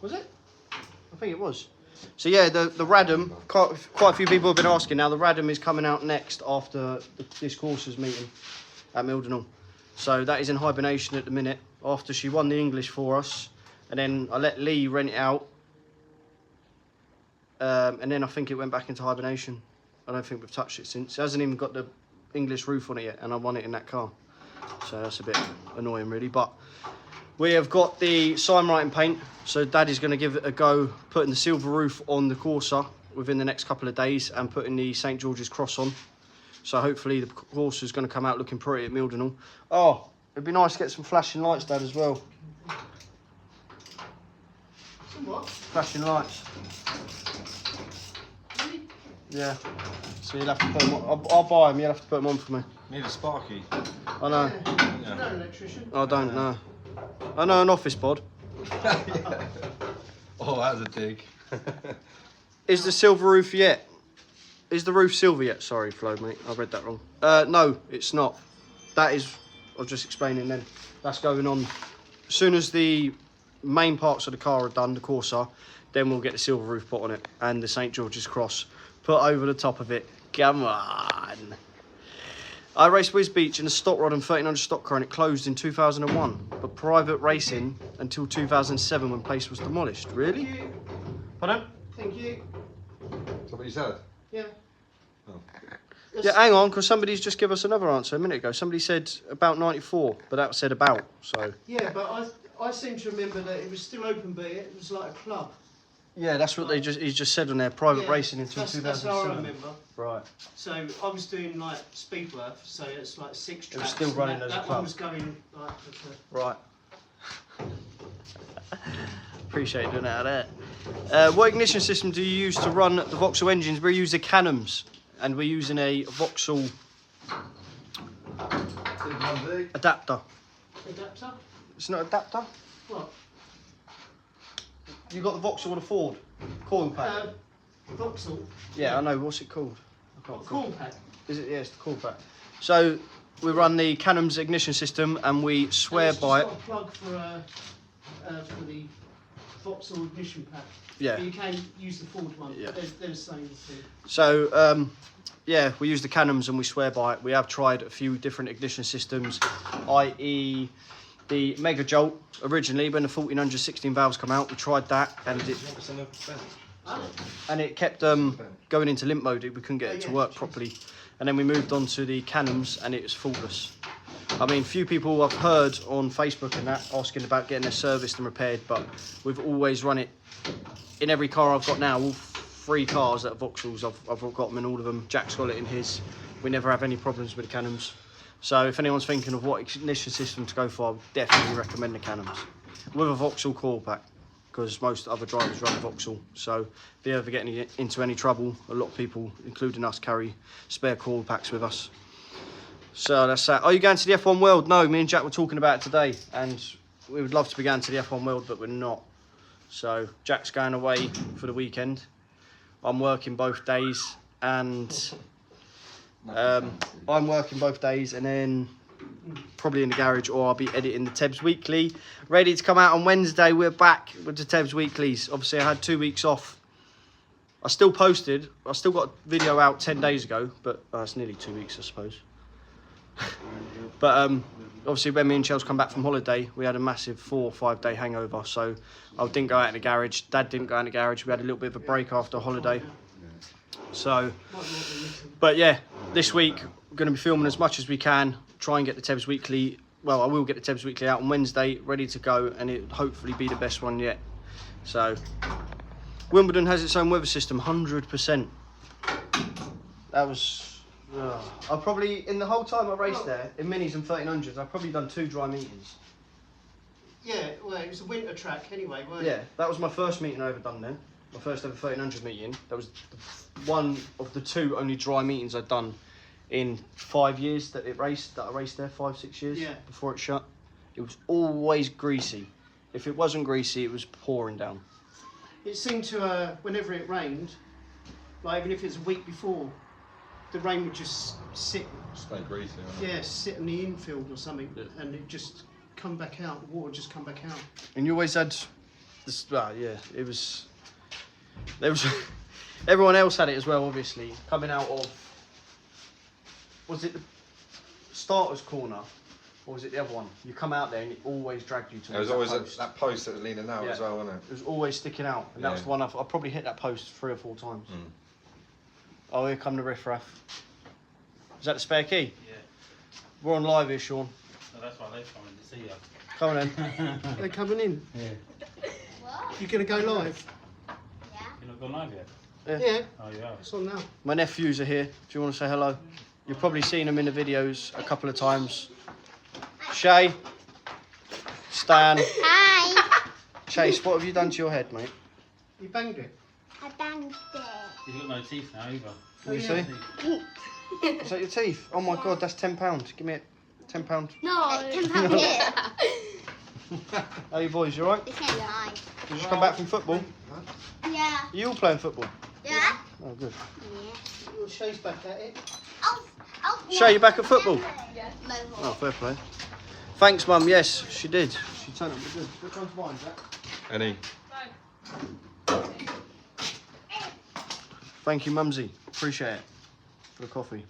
Was it? I think it was. So yeah, the Radom, quite a few people have been asking now, the Radom is coming out next after this courses meeting at Mildenhall. So that is in hibernation at the minute, after she won the English for us. And then I let Lee rent it out. And then I think it went back into hibernation. I don't think we've touched it since. It hasn't even got the English roof on it yet, and I won it in that car. So that's a bit annoying really, but we have got the sign writing paint, so Daddy's going to give it a go, putting the silver roof on the Corsa within the next couple of days and putting the St George's Cross on. So hopefully the Corsa is going to come out looking pretty at Mildenhall. Oh, it'd be nice to get some flashing lights, Dad, as well. Some what? Flashing lights. Really? Yeah. So you'll have to put them on. I'll buy them, you'll have to put them on for me. Need a sparky. I know. Yeah. You're not an electrician. I don't know. I know an office pod. Oh, that was a dig. Is the silver roof yet? Is the roof silver yet? Sorry, Flo, mate. I read that wrong. No, it's not. That is, I was just explaining then. That's going on. As soon as the main parts of the car are done, the Corsa, then we'll get the silver roof put on it and the St George's Cross put over the top of it. Come on. I raced Wiz Beach in a stock rod and 1300 stock car and it closed in 2001, but private racing until 2007 when place was demolished. Really? Thank you. Pardon? Thank you. Is that what you said? Yeah. Oh. Yeah, hang on, because somebody's just given us another answer a minute ago. Somebody said about 94, but that said about, so. Yeah, but I seem to remember that it was still open, but it was like a club. Yeah, that's what he's just said on there, private Yeah, racing until that's 2007. how I remember. Right. So I was doing like Speedworth, so it's like 6 It was tracks. still and running as a that club. one was going like Right. Appreciate you doing that out there. What ignition system do you use to run the Vauxhall engines? We use the Canams, and we're using a Vauxhall adapter. adapter. It's not adapter? What? You got the Vauxhall or the Ford? Coil pack? Vauxhall. Yeah, I know. What's it called? I can't Coil pack. Is it? Yeah, it's the coil pack. So we run the Canams ignition system, and we swear And it's by just it. got a plug for the Vauxhall ignition pack. Yeah. But you can use the Ford one. Yeah. They're the same thing. So yeah, we use the Canams and we swear by it. We have tried a few different ignition systems, i.e. the Mega Jolt originally when the 1400 16 valves come out. We tried that and it kept going into limp mode. We couldn't get it to work properly. And then we moved on to the Canams and it was faultless. I mean, few people I've heard on Facebook and that asking about getting their serviced and repaired, but we've always run it in every car I've got now. All 3 cars that are Vauxhalls, I've got them in all of them. Jack's got it in his. We never have any problems with the Canams. So if anyone's thinking of what ignition system to go for, I would definitely recommend the Canams with a Vauxhall coil pack, because most other drivers run Vauxhall. So if you ever get into any trouble, a lot of people, including us, carry spare coil packs with us. So that's that. Are you going to the F1 World? No, me and Jack were talking about it today, and we would love to be going to the F1 World, but we're not. So Jack's going away for the weekend. I'm working both days, and I'm working both days, and then probably in the garage, or I'll be editing the Tebbz Weekly, ready to come out on Wednesday. We're back with the Tebbz Weeklies. Obviously, I had 2 weeks off. I still posted. I still got a video out 10 days ago, but it's nearly 2 weeks, I suppose. But obviously, when me and Chelsea come back from holiday, we had a massive 4 or 5 day hangover. So I didn't go out in the garage. Dad didn't go in the garage. We had a little bit of a break after holiday. So, but yeah, this week we're going to be filming as much as we can. Try and get the Tebbz Weekly. Well, I will get the Tebbz Weekly out on Wednesday, ready to go, and it'll hopefully be the best one yet. So, Wimbledon has its own weather system, 100%. That was. I've probably, in the whole time I raced there, in minis and 1300s, I've probably done 2 dry meetings. Yeah, well, it was a winter track anyway, weren't Yeah, that was my first meeting I ever done then. My first ever 1300 meeting. That was one of the 2 only dry meetings I'd done in 5 years that I raced there, 5-6 years before it shut. It was always greasy. If it wasn't greasy, it was pouring down. it seemed to, whenever it rained, like even if it's a week before, the rain would just sit. Stay greasy. Right? Yeah, sit in the infield or something, and it just come back out. The water just come back out. And you always had this. Yeah, it was. There was. Everyone else had it as well, obviously, coming out of. Was it the starter's corner, or was it the other one? You come out there and it always dragged you to. There was always that post that was leaning out as well, wasn't it? It was always sticking out, and that was the one I probably hit that post 3 or 4 times. Mm. Oh, here come the riffraff. Is that the spare key? Yeah. We're on live here, Sean. So that's why they're coming to see you. Come on then. They're coming in. Yeah. What? You're gonna go live? Yeah. You're not gone live yet? Yeah. Oh, you are. It's on now. My nephews are here. Do you want to say hello? You've probably seen them in the videos a couple of times. Shay, Stan, Hi. Chase, what have you done to your head, mate? You banged it. I banged it. He's got no teeth now either. Can you yeah. see? Is that your teeth? Oh my God, that's £10. Give me it. £10. No. £10 here. How are you boys? You alright? It's not mine. You just come back from football? Yeah. Are you all playing football? Yeah. Oh, good. Yeah. Little Shay's back at it. Oh. Shay, you back at football? Yeah. Oh, fair play. Thanks, Mum. Yes, she did. She turned up good. Which one's mine, Jack? Any? Thank you, Mumsy. Appreciate it. For the coffee.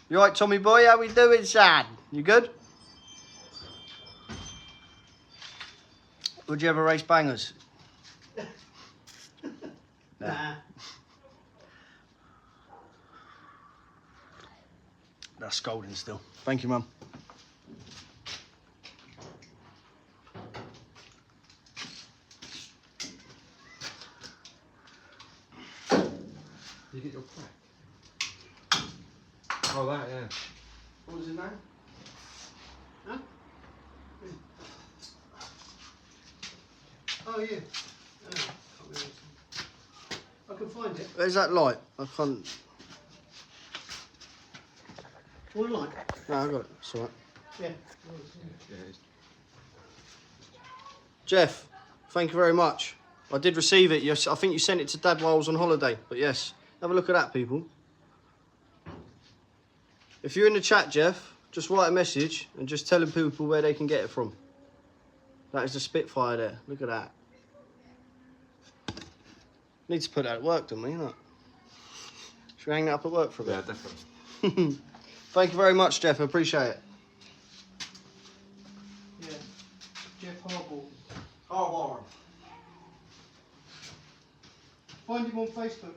You alright, Tommy boy? How we doing, son? You good? Would you ever race bangers? Nah. That's golden still. Thank you, Mum. Did you get your crack? Oh, that, yeah. What was his name? Huh? Oh yeah. I can find it. Where's that light? I can't. One light. No, I got it. It's alright. Yeah. Jeff, thank you very much. I did receive it. Yes, I think you sent it to Dad while I was on holiday. But yes, have a look at that, people. If you're in the chat, Jeff, just write a message and just telling people where they can get it from. That is the Spitfire there. Look at that. Need to put that at work, don't we? Innit? Should we hang that up at work for a bit? Yeah, definitely. Thank you very much, Jeff. I appreciate it. Yeah. Jeff Harbaugh. Oh, Warren. Find him on Facebook.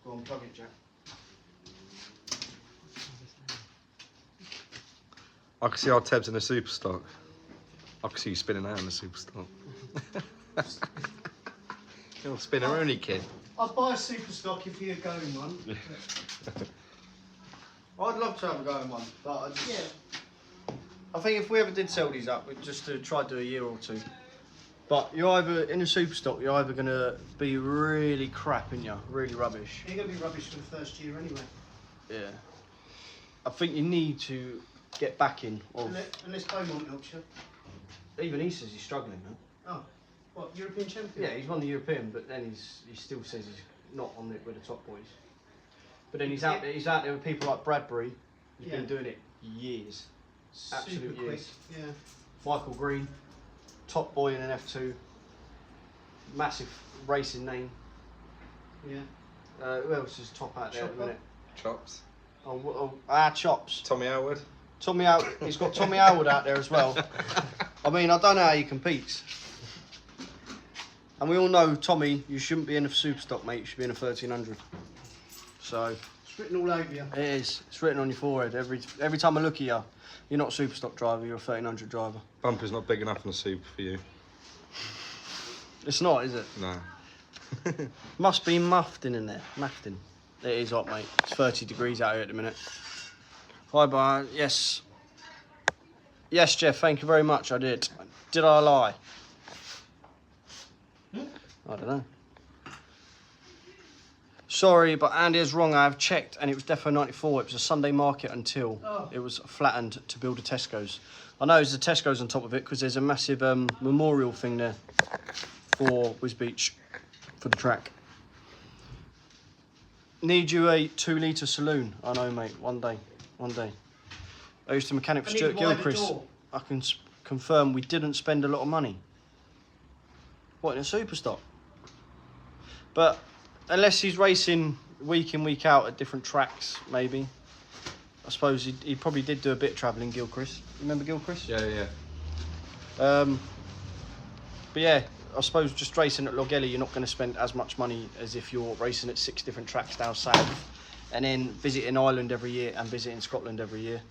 Go on, plug it, Jack. I can see our Tebbz in the super stock. I can see you spinning out in the super stock. You're a spinner-only kid. I'd buy a super stock if you're going one. I'd love to have a go in one, but I just... Yeah. I think if we ever did sell these up, we'd just try to do a year or two. But you're either, in a super stock, you're either going to be really crap, aren't you? Really rubbish. You're going to be rubbish for the first year anyway. Yeah. I think you need to get back in of... Unless Beaumont helps you. Even he says he's struggling now. Oh. What, European champion? Yeah, he's won the European, but then he still says he's not on it with the top boys. But then he's out there with people like Bradbury, who's been doing it years. Absolute Super years. quick. Yeah. Michael Green, top boy in an F2, massive racing name. Yeah. Who else is top out there at the minute? Chops. Chops. Tommy Howard. Tommy Howard. He's got Tommy Howard out there as well. I mean, I don't know how he competes. And we all know, Tommy, you shouldn't be in a super stock, mate. You should be in a 1300. So It's written all over you. it is. It's written on your forehead. Every time I look at you, you're not a super stock driver. You're a 1300 driver. Bumper's not big enough on the super for you. It's not, is it? No. Must be muffed in there. Muffed in. It is hot, mate. It's 30 degrees out here at the minute. Hi, Brian. Yes. Yes, Jeff. Thank you very much. I did. Did I lie? I don't know. Sorry, but Andy is wrong. I have checked, and it was defo 94. It was a Sunday market until it was flattened to build a Tesco's. I know there's a Tesco's on top of it because there's a massive memorial thing there for Wiz Beach for the track. Need you a 2-litre saloon? I know, mate. One day. I used to mechanic for I need Stuart a wider Gilchrist. door. I can confirm we didn't spend a lot of money. What, in a super stock? But unless he's racing week in, week out at different tracks, maybe. I suppose he probably did do a bit of travelling, Gilchrist. Remember Gilchrist? Yeah. But yeah, I suppose just racing at Logelli, you're not going to spend as much money as if you're racing at 6 different tracks down south, and then visiting Ireland every year and visiting Scotland every year.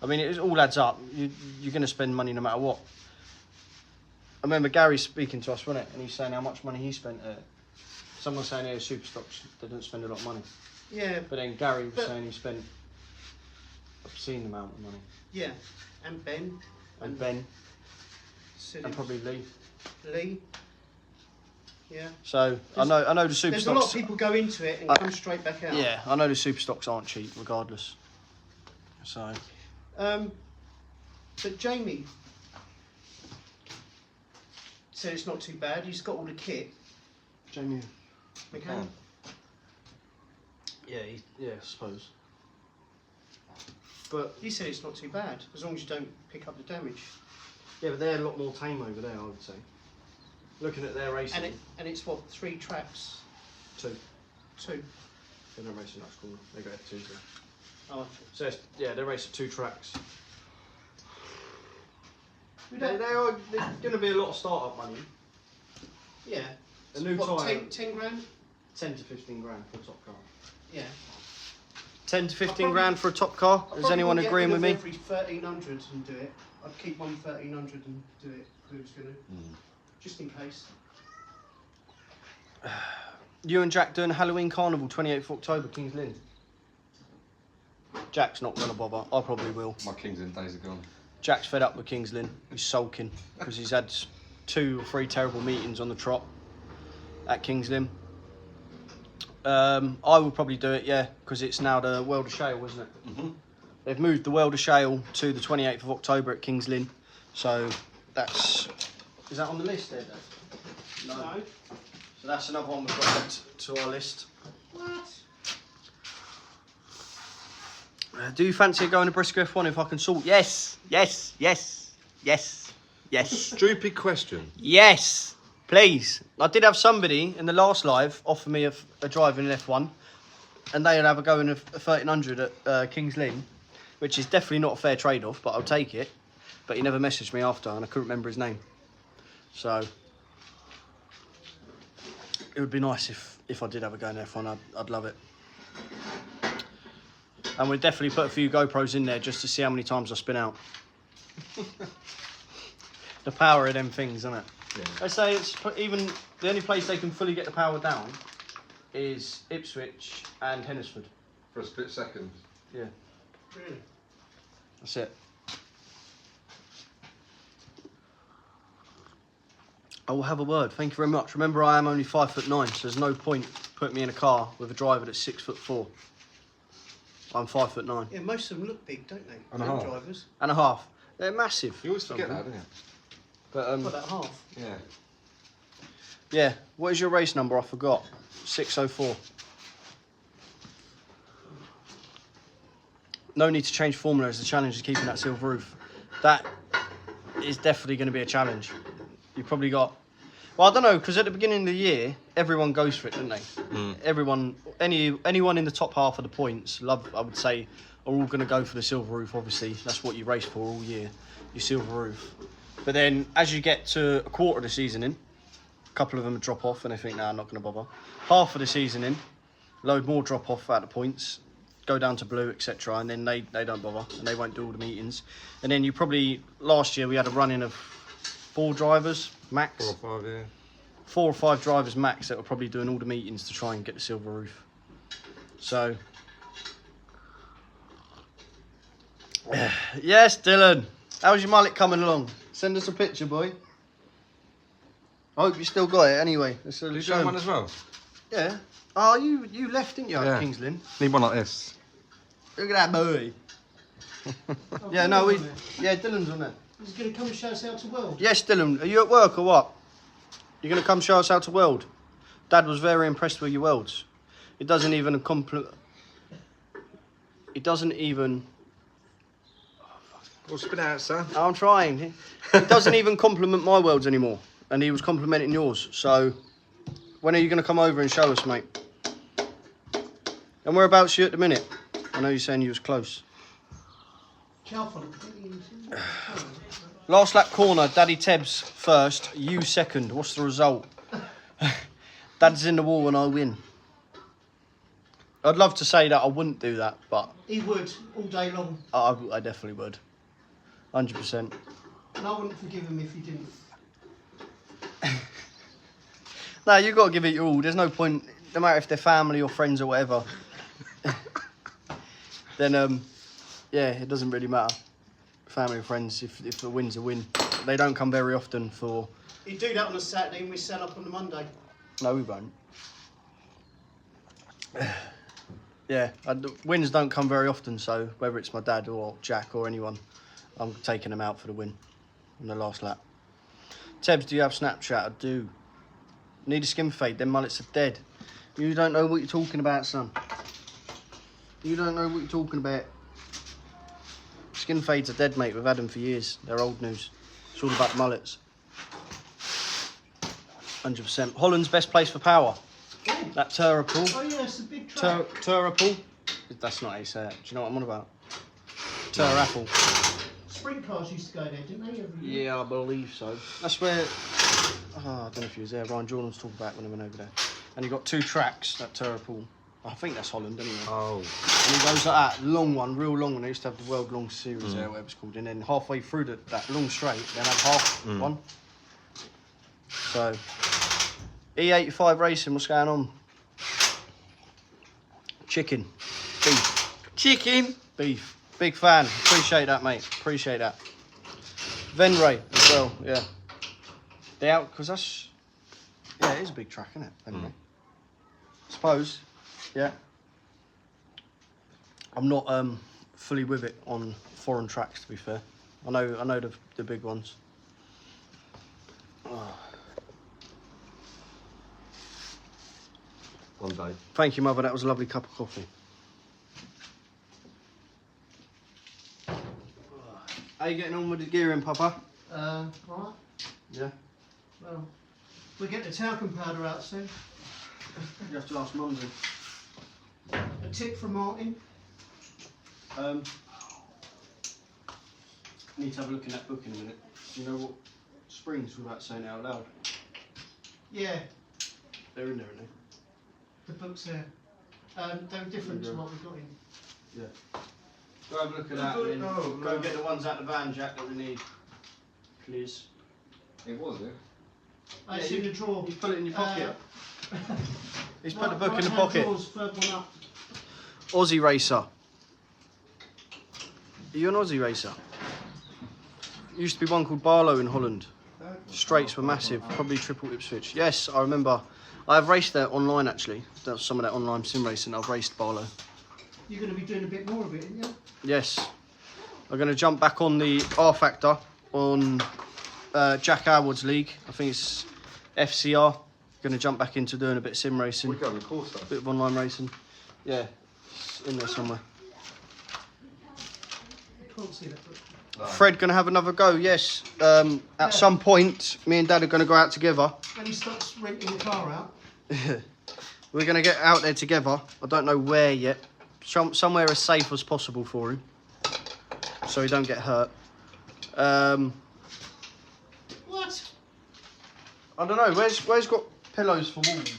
I mean, it all adds up. You're going to spend money no matter what. I remember Gary speaking to us, wasn't it? And he's saying how much money he spent at. Someone saying here Superstocks, they don't spend a lot of money. Yeah. But then Gary was saying he spent obscene amount of money. Yeah. And Ben. And Ben. Sid And probably Lee. Lee. Yeah. So I know the Superstocks. There's a lot of people go into it and come straight back out. Yeah, I know the Superstocks aren't cheap regardless. So. But Jamie said it's not too bad. He's got all the kit. Jamie. McCann. Yeah, I suppose. But He said it's not too bad as long as you don't pick up the damage. yeah, but they're a lot more tame over there, I would say. Looking at their racing. And it's what, 3 tracks? 2. 2. They don't race in that school. They go F2. Oh, So they race at 2 tracks. there's going to be a lot of start-up money. yeah. A new What, tyre. 10 grand? 10 to 15 grand for a top car. Yeah. 10 to 15 probably- grand for a top car? I Is probably anyone would get agreeing rid with of me? Every 1300 and do it. I'd keep one 1300 and do it. Who's gonna? Just in case. You and Jack doing Halloween Carnival 28th of October, Kings Lynn. Jack's not going to bother. I probably will. My Kings in days are gone. Jack's fed up with Kings Lynn. He's sulking because he's had 2 or 3 terrible meetings on the trot at Kings Lynn. I will probably do it, yeah, because it's now the World of Shale, isn't it? Mhm. They've moved the World of Shale to the 28th of October at Kings Lynn. So that's... Is that on the list there, Dave? No. So that's another one we've got to add to our list. What? Do you fancy going to Briscoe F1 if I can sort? Yes. Stupid question. Yes, please. I did have somebody in the last live offer me a drive in an F1, and they'd have a go in a 1300 at Kings Lynn, which is definitely not a fair trade-off, but I'll take it. But he never messaged me after, and I couldn't remember his name. So it would be nice if I did have a go in F1. I'd love it. And we'd definitely put a few GoPros in there just to see how many times I spin out. The power of them things, isn't it? Yeah. I say it's even the only place they can fully get the power down is Ipswich and Hennesford. For a split second. Yeah, Really? that's it. I will have a word. Thank you very much. Remember, I am only 5'9", so there's no point putting me in a car with a driver that's 6'4". I'm 5'9". Yeah, most of them look big, don't they? And a Them half. drivers. And a half. They're massive. You always forget Some of that, them. don't you? But What, that half? Yeah. yeah. What is your race number? I forgot. 604. No need to change formula as the challenge is keeping that silver roof. That is definitely going to be a challenge. You've probably got... Well, I don't know, because at the beginning of the year, everyone goes for it, don't they? Everyone, anyone in the top half of the points, I would say, are all going to go for the silver roof, obviously. That's what you race for all year, your silver roof. But then, as you get to a quarter of the season in, a couple of them drop off and they think, nah, I'm not going to bother. Half of the season in, load more drop off at the points, go down to blue, etc. And then they don't bother and they won't do all the meetings. And then you probably, last year we had a run-in of 4 drivers, max. 4 or 5, yeah. 4 or 5 drivers max that were probably doing all the meetings to try and get the silver roof. So, yes, Dylan. How's your mullet coming along? Send us a picture, boy. I hope you still got it anyway. Let's Did you show do 'em. one as well? Yeah. Oh, you left, didn't you, Yeah. Kings Lynn? Need one like this. Look at that boy. Yeah, no, Dylan's on there. He's going to come and show us how to weld. Yes, Dylan. Are you at work or what? You're going to come show us how to weld? Dad was very impressed with your welds. It doesn't even It doesn't even... Well, spin out, son. I'm trying. It doesn't even compliment my welds anymore. And he was complimenting yours. So, when are you going to come over and show us, mate? And whereabouts are you at the minute? I know you're saying you was close. Last lap corner, Daddy Tebbz first, you second. What's the result? Dad's in the wall and I win. I'd love to say that I wouldn't do that, but... He would, all day long. I definitely would. 100%. And I wouldn't forgive him if he didn't. No, you've got to give it your all. There's no point, no matter if they're family or friends or whatever. Then, yeah, it doesn't really matter. Family or friends, if the win's a win. They don't come very often for... He'd do that on a Saturday and we set up on a Monday. No, we won't. Yeah, wins don't come very often, so whether it's my dad or Jack or anyone, I'm taking them out for the win on the last lap. Tebbz, do you have Snapchat? I do. Need a skin fade, them mullets are dead. You don't know what you're talking about, son. You don't know what you're talking about. Skin fades are dead, mate. We've had them for years. They're old news. It's all about the mullets. 100%. Holland's best place for power. That Terrapool. Oh yeah, it's a big track. Terrapool. That's not how you say it. Do you know what I'm on about? Terrapool. Sprint cars used to go there, didn't they? Every year? Yeah, I believe so. That's where... Oh, I don't know if he was there. Ryan Jordan was talking about when I went over there. And he got 2 tracks, that Terrapool. I think that's Holland, anyway. Oh. And he goes like that, long one, real long one. They used to have the World Long Series there, whatever it's called. And then halfway through that long straight, they had half one. So, E85 Racing, what's going on? Chicken. Beef. Chicken. Beef. Big fan. Appreciate that, mate. Appreciate that. Venray as well, yeah. They out, because that's... Yeah, it is a big track, isn't it? Venray. Suppose, yeah. I'm not fully with it on foreign tracks, to be fair. I know the big ones. Oh. One day. Thank you, Mother. That was a lovely cup of coffee. How you getting on with the gearing, Papa? Right. Yeah. Well, we'll get the talcum powder out soon. You have to ask Mumsy. A tip from Martin. Need to have a look in that book in a minute. Do you know what springs without saying it out loud? Yeah, They're in there, aren't they? the book's there. They're different to what we've got in. Yeah. Go have a look at that and then go get the ones out the van, Jack, that we need. Please. It was it? It's in the drawer. You put it in your pocket. He's put the Right- book in the right-hand pocket. drawers, third one up. Aussie racer. Are you an Aussie racer? Used to be one called Barlow in Holland. Straights were massive, probably triple Ipswich. Yes, I remember. I've raced there online actually. That's some of that online sim racing. I've raced Barlow. You're going to be doing a bit more of it, aren't you? Yes. I'm going to jump back on the R Factor on Jack Howard's league. I think it's FCR. Going to jump back into doing a bit of sim racing. We got the course though. Bit of online racing. Yeah, it's in there somewhere. I can't see that book. Fred going to have another go, yes. At some point, me and Dad are going to go out together. When he stops renting the car out. We're going to get out there together. I don't know where yet. Somewhere as safe as possible for him. So he don't get hurt. What? I don't know, where's got pillows for walls?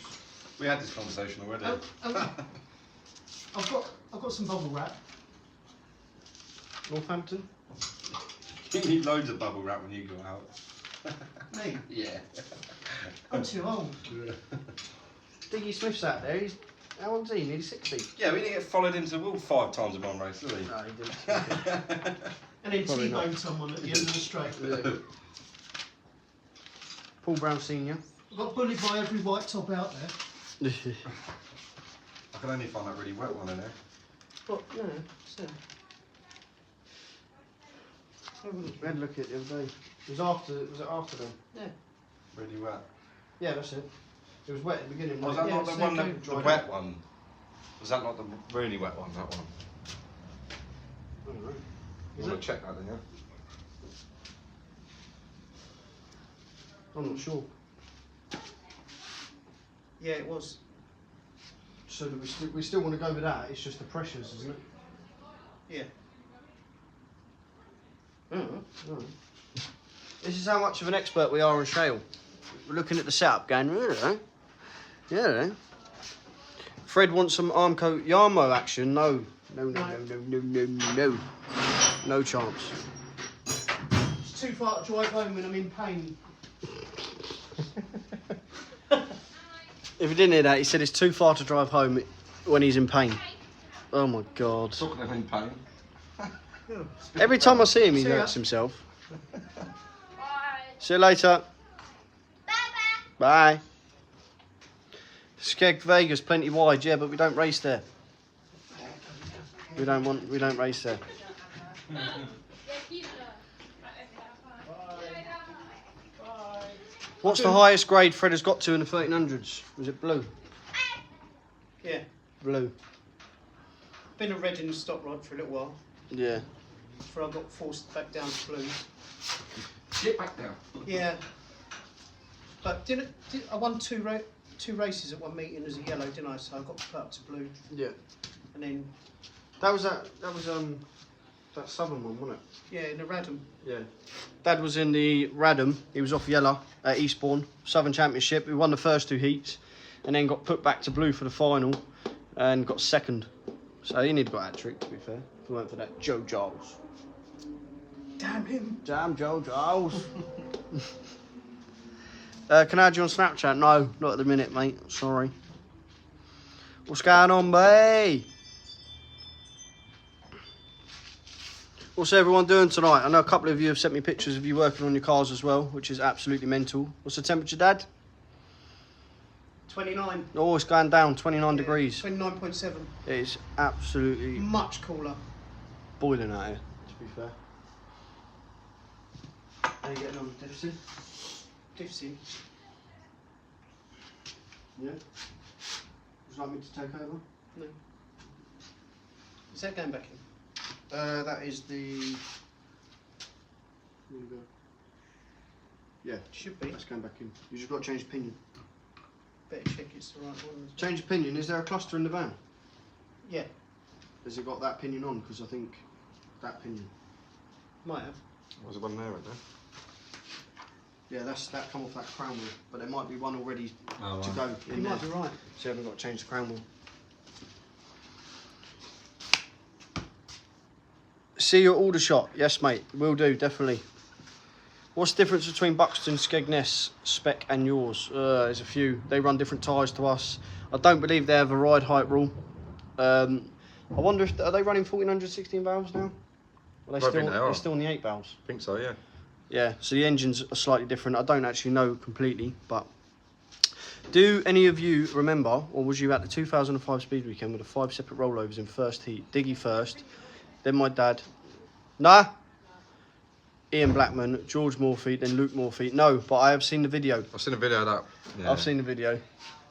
We had this conversation already. I've got some bubble wrap. Northampton? You need loads of bubble wrap when you go out. Me? Yeah. I'm too old. Diggy Smith's out there. How old is he? Nearly 60. Yeah, we didn't get followed into the wall 5 times in one race, did we? No, he didn't. And then Probably T-bone not. someone at the end of the straight. Paul Brown Senior. I got bullied by every white top out there. I can only find that really wet one in there. What? No, it's there. We had a look at it the other day. Was it after then? Yeah. Really wet. Yeah, that's it. It was wet at the beginning. Was wasn't that it? not it's the one, okay. the wet one? Was that not the really wet one, that one? I don't know. You Is want it? to check that, then, yeah? I'm not sure. Yeah, it was. So do we still want to go with that? It's just the pressures, isn't it? Yeah. This is how much of an expert we are on shale. We're looking at the setup going, really? Yeah. Fred wants some Armco Yarmo action. No. No chance. It's too far to drive home when I'm in pain. If you didn't hear that, he said it's too far to drive home when he's in pain. Oh my God. Talking of in pain. Every time I see him, he See ya. hurts himself. See you later. Bye. Skeg Vegas, plenty wide, yeah, but we don't race there. We don't race there. What's the highest grade Fred has got to in the 1300s? Was it blue? Yeah. Blue. Been a red in the stock rod for a little while. Yeah. Before I got forced back down to blue. Get back down. Yeah. But I won two races at one meeting as a yellow, didn't I? So I got put up to blue. Yeah. And then, That was that southern one, wasn't it? yeah, in the Radham. Yeah. Dad was in the Radham. He was off yellow at Eastbourne Southern Championship. We won the first two heats, and then got put back to blue for the final, and got second. So he nearly got a hat-trick, to be fair. If it weren't for that Joe Giles. Damn him. Damn Joe Giles. Can I add you on Snapchat? No, not at the minute, mate. Sorry. What's going on, bae? What's everyone doing tonight? I know a couple of you have sent me pictures of you working on your cars as well, which is absolutely mental. What's the temperature, Dad? 29. Oh, it's going down, 29 degrees. 29.7. It is absolutely Much cooler. boiling out here, to be fair. How you getting on with Dipsy? Diffsy. Yeah? Would you like me to take over? No. Is that going back in? That is the... Here we go. Yeah, Should be. that's going back in. You just got to change the pinion. Better check it's the right one. Change the pinion. Is there a cluster in the van? Yeah, Has it got that pinion on? Because I think that pinion. might have. Was there one there, right there? Yeah, that come off that crown wheel. But there might be one already Oh, to right. go You in there. might be right. So you haven't got to change the crown wheel. See your order shot. Yes, mate. Will do, definitely. What's the difference between Buxton, Skegness, spec and yours? There's a few. They run different tyres to us. I don't believe they have a ride height rule. I wonder if are they running 1416 valves now? Are they I think they are. they're still in the 8 valves? I think so, yeah. Yeah, so the engines are slightly different. I don't actually know completely, but do any of you remember, or was you at the 2005 Speed Weekend with the 5 separate rollovers in first heat? Diggy first, then my dad. Nah. Ian Blackman, George Morphy, then Luke Morphy. No, but I have seen the video. I've seen a video of that. Yeah. I've seen the video.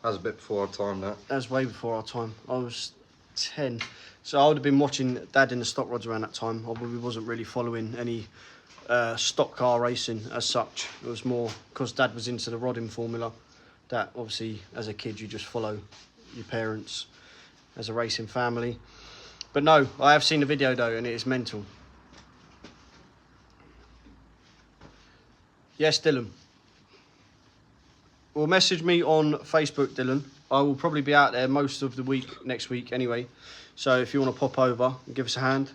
That was a bit before our time, that. That was way before our time. I was 10. So I would have been watching Dad in the stock rods around that time. I probably wasn't really following any stock car racing as such. It was more because Dad was into the rodding formula. That obviously, as a kid, you just follow your parents as a racing family. But no, I have seen the video though, and it is mental. Yes, Dylan. Well, message me on Facebook, Dylan. I will probably be out there most of the week, next week anyway. So if you want to pop over and give us a hand,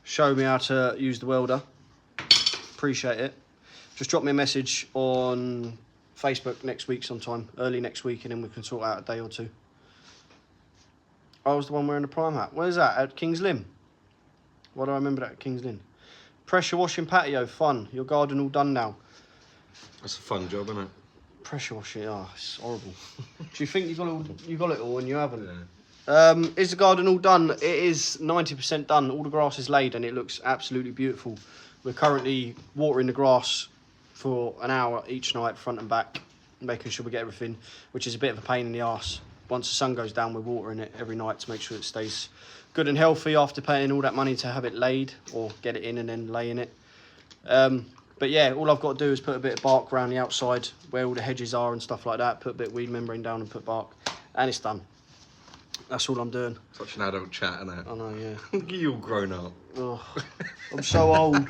show me how to use the welder. Appreciate it. Just drop me a message on Facebook next week sometime, early next week, and then we can sort out a day or two. I was the one wearing the prime hat. Where's that? At King's Lynn? Why do I remember that at King's Lynn? Pressure washing patio, fun. Your garden all done now. That's a fun job, isn't it? Pressure wash it. Oh, it's horrible. Do you think you got it all and you haven't? Yeah. Is the garden all done? It is 90% done. All the grass is laid and it looks absolutely beautiful. We're currently watering the grass for an hour each night, front and back, making sure we get everything, which is a bit of a pain in the arse. Once the sun goes down, we're watering it every night to make sure it stays good and healthy after paying all that money to have it laid or get it in and then lay in it. But yeah, all I've got to do is put a bit of bark around the outside where all the hedges are and stuff like that, put a bit of weed membrane down and put bark, and it's done. That's all I'm doing. Such an adult chat, isn't it? I know, yeah. You all grown up. Oh, I'm so old.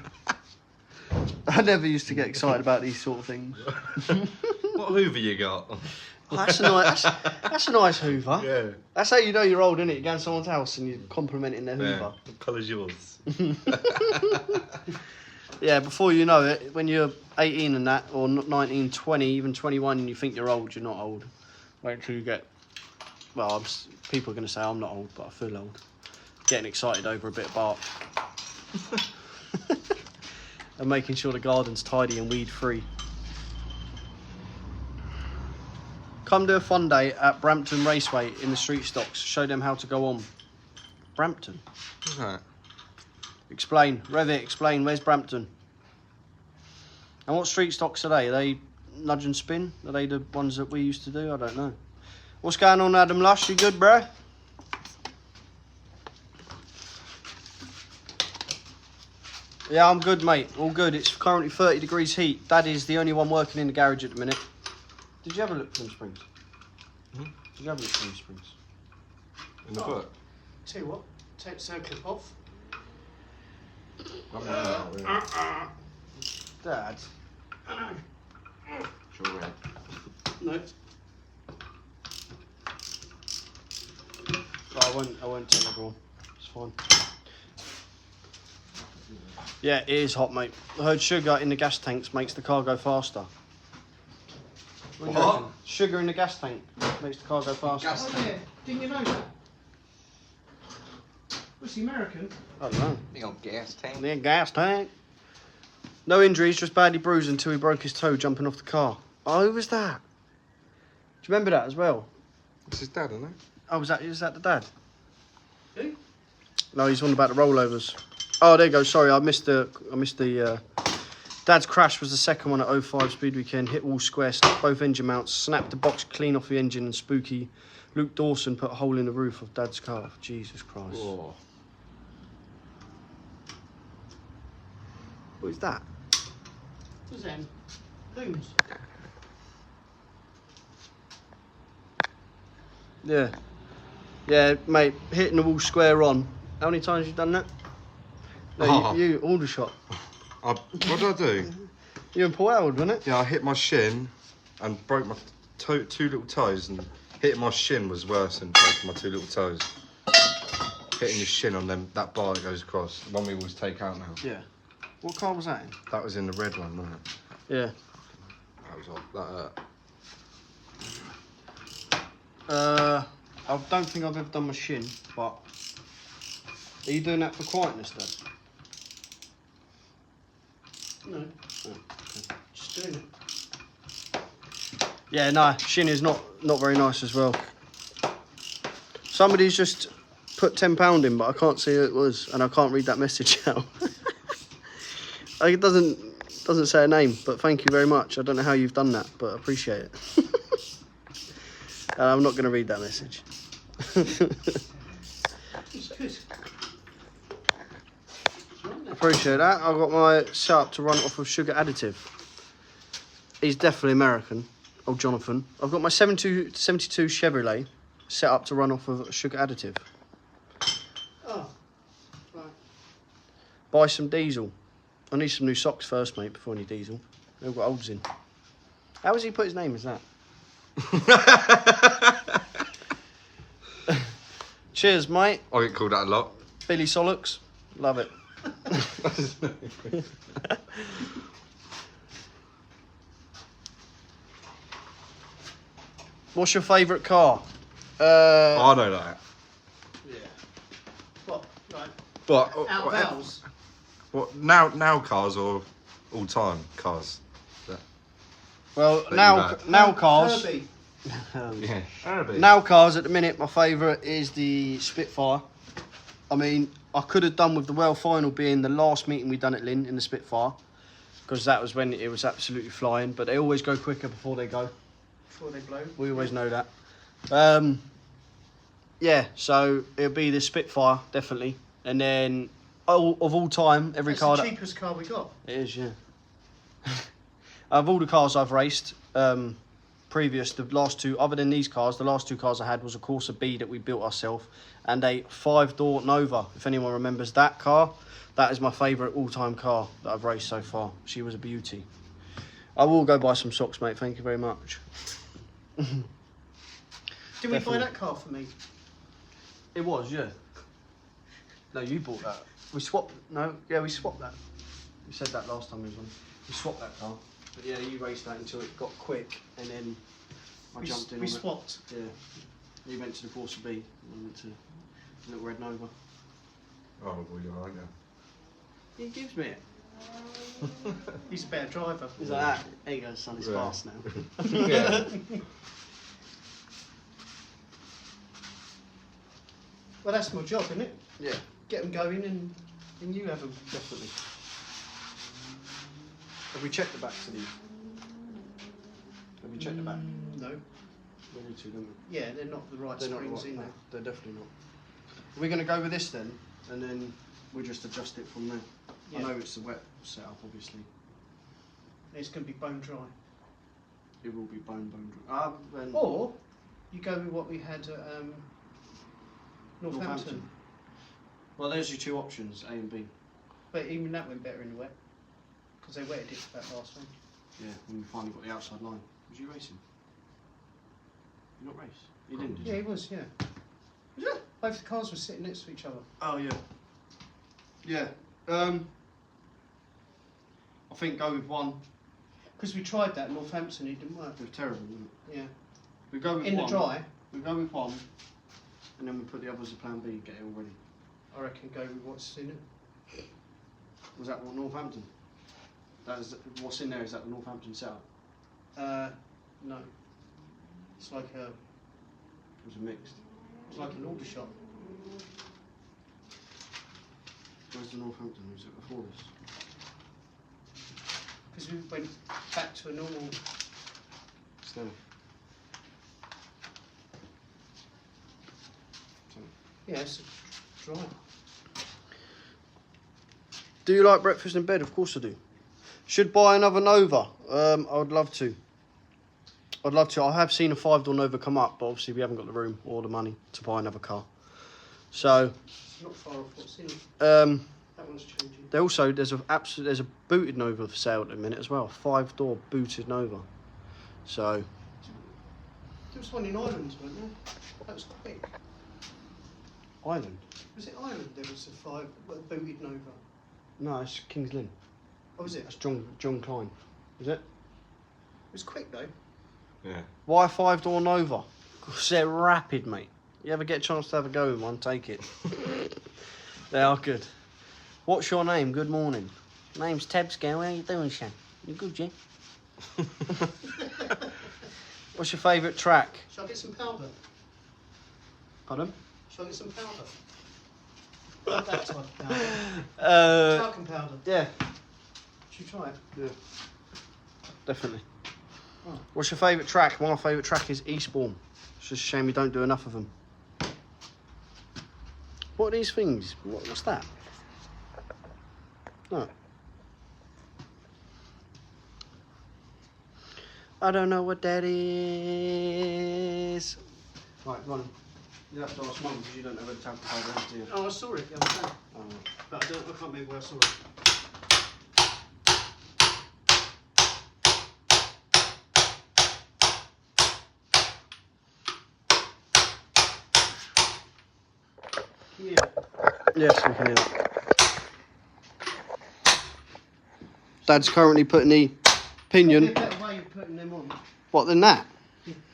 I never used to get excited about these sort of things. What Hoover you got? Oh, that's a nice Hoover. Yeah. That's how you know you're old, isn't it? You go to someone's house and you're complimenting their Hoover. Yeah. What colour's yours? Yeah, before you know it, when you're 18 and that, or 19, 20, even 21, and you think you're old, you're not old. Wait until you get... Well, people are going to say I'm not old, but I feel old. Getting excited over a bit of bark. And making sure the garden's tidy and weed-free. Come do a fun day at Brampton Raceway in the street stocks. Show them how to go on. Brampton? What's that? Explain. Revit, explain. Where's Brampton? And what street stocks are they? Are they nudge and spin? Are they the ones that we used to do? I don't know. What's going on, Adam Lush? You good, bro? Yeah, I'm good, mate. All good. It's currently 30 degrees heat. Dad is the only one working in the garage at the minute. Did you have a look for them springs? Hmm? Did you have a look for them springs? In the book? Tell you what, take the sound clip off. Dad? Sure, red. No. Oh, I won't tell everyone. It's fine. Yeah, it is hot, mate. I heard sugar in the gas tanks makes the car go faster. Do you What? reckon? Sugar in the gas tank makes the car go faster. Gas Oh yeah, didn't you know that? Was he American? I don't know. The old gas tank. The gas tank. No injuries, just badly bruised until he broke his toe jumping off the car. Oh, who was that? Do you remember that as well? It's his dad, isn't it? Oh, was that the dad? Who? No, he's on about the rollovers. Oh, there you go. Sorry, I missed the. Dad's crash was the second one at 05 Speed Weekend. Hit wall square, snapped both engine mounts, snapped the box clean off the engine, and spooky Luke Dawson put a hole in the roof of Dad's car. Jesus Christ. Whoa. What is that? What's them? Looms. Yeah. Yeah, mate, hitting the wall square on. How many times you done that? No, Oh. you Aldershot. What did I do? You and Paul Howard, wasn't it? Yeah, I hit my shin and broke my two little toes, and hitting my shin was worse than breaking my two little toes. Hitting your shin on that bar that goes across, the one we always take out now. Yeah. What car was that in? That was in the red one, wasn't it? Yeah. That was odd. That hurt. I don't think I've ever done my shin, but are you doing that for quietness, Dad? No. Oh, okay. Just doing it. Yeah, no, shin is not very nice as well. Somebody's just put £10 in, but I can't see who it was, and I can't read that message out. It doesn't say a name, but thank you very much. I don't know how you've done that, but I appreciate it. I'm not going to read that message. It's good. Appreciate that. I've got my set up to run off of sugar additive. He's definitely American. Oh, Jonathan. I've got my 72 Chevrolet set up to run off of sugar additive. Oh. Right. Buy some diesel. I need some new socks first, mate, before any diesel. They've got holes in. How has he put his name as that? Cheers, mate. I get called that a lot. Billy Solix. Love it. What's your favourite car? I know that. Yeah. What? Right. But Out of ours. what now cars or all time cars? Well, That now cars. Herbie. Yeah, Arabic. Now cars at the minute, my favourite is the Spitfire. I mean, I could have done with the World Final being the last meeting we done at Lynn in the Spitfire, because that was when it was absolutely flying. But they always go quicker before they go. Before they blow. We always know that. Yeah, so it'll be the Spitfire definitely, and then of all time, every That's car. the cheapest car we got. It is, yeah. Of all the cars I've raced, previous, the last two, other than these cars, the last two cars I had was a Corsa B that we built ourselves and a 5-door Nova. If anyone remembers that car, that is my favourite all-time car that I've raced so far. She was a beauty. I will go buy some socks, mate. Thank you very much. Did we buy Definitely. that car for me? It was, yeah. No, you bought that. We swapped. No, yeah, we swapped that. We said that last time we was on. We swapped that car. But yeah, you raced that until it got quick, and then I jumped in. We on swapped. It. Yeah. You went to the Corsa B, and I went to the little red Nova. Oh, well, you are, aren't you? He gives me it. He's a better driver. He's like that. There you go, son. It's Yeah. fast now. Yeah. Well, that's my job, isn't it? Yeah, Get them going and you have them. definitely. Have we checked the backs of these? Have we checked the back? No. We need to, don't we? Yeah, they're not the right They're not springs right, in no, there. they're definitely not. We're going to go with this then, and then we'll just adjust it from there. Yeah. I know it's the wet setup, obviously. It's going to be bone dry. It will be bone dry. Then Or you go with what we had at Northampton. Well, there's your two options, A and B. But even that went better in the wet. Because they wetted it for that last one. Yeah, when we finally got the outside line. Was you racing? You not race? You didn't, did Yeah, you? he was, yeah. Both the cars were sitting next to each other. Oh, yeah. Yeah. I think go with one. Because we tried that at Northampton, it didn't work. It was terrible, wasn't it? Yeah. We go with In one. the dry, We go with one, and then we put the others as plan B and get it all ready. I reckon go with what's in it. Was that what Northampton? That is what's in there. Is that the Northampton setup? No. It's like a, It was a mixed. it's like an order shop. Where's the Northampton? Was it before this? Because we went back to a normal. Still. Yeah, it's a dry. Do you like breakfast in bed? Of course I do. Should buy another Nova. I would love to. I'd love to. I have seen a 5-door Nova come up, but obviously we haven't got the room or the money to buy another car. So, It's not far off what's in it. um, That one's changing. there's a booted Nova for sale at the minute as well. 5-door booted Nova. So, There was one in Ireland, wasn't there? That was quick. Island. Was it Ireland? There was a booted Nova. No, it's Kings Lynn. Oh, was it? That's John Klein. Is it? It was quick though. Yeah. Why a 5-door Nova? Because they're rapid, mate. You ever get a chance to have a go in one, take it. They are good. What's your name? Good morning. Name's Tebbz, girl. How you doing, Shan? You good, yeah? What's your favourite track? Shall I get some powder? Pardon? Shall I get some powder? Not that type of powder. Talcum powder. Yeah, Should you try it? yeah. Definitely. Oh. What's your favourite track? My favourite track is Eastbourne. It's just a shame we don't do enough of them. What are these things? What's that? No. I don't know what that is. Right, go on. You have to ask Mum because you don't know where the talcum powder is, do you? Oh, I saw it the other day. Oh. But I can't remember where I saw it. Yeah. Yes, we can hear that. Dad's currently putting the pinion. There's a better way of putting them on. What, than that?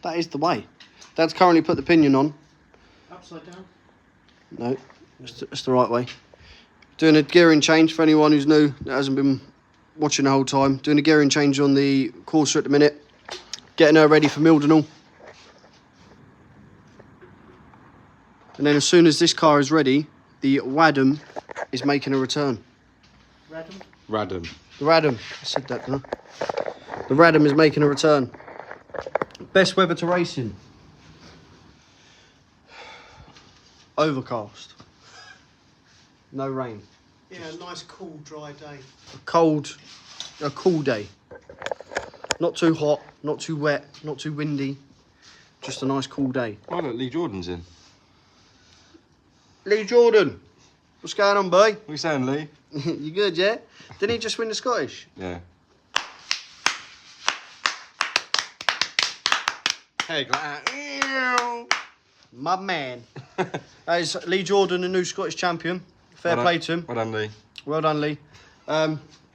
That is the way. Dad's currently put the pinion on. Upside down. No, it's the right way. Doing a gearing change for anyone who's new that hasn't been watching the whole time. Doing a gearing change on the Corsa at the minute. getting her ready for Mildenhall. And then as soon as this car is ready, the Wadham is making a return. Radham? Radham. The Radham, I said that, didn't I? The Radham is making a return. Best weather to race in. Overcast. No rain. Yeah, a nice, cool, dry day. A cool day. Not too hot, not too wet, not too windy. Just a nice cool day. Oh, look, Lee Jordan's in. Lee Jordan, what's going on, boy? What are you saying, Lee? You good, yeah? Didn't he just win the Scottish? Yeah. Hey, My man. That is Lee Jordan, the new Scottish champion. Fair play to him. Well done, Lee. Well done, Lee.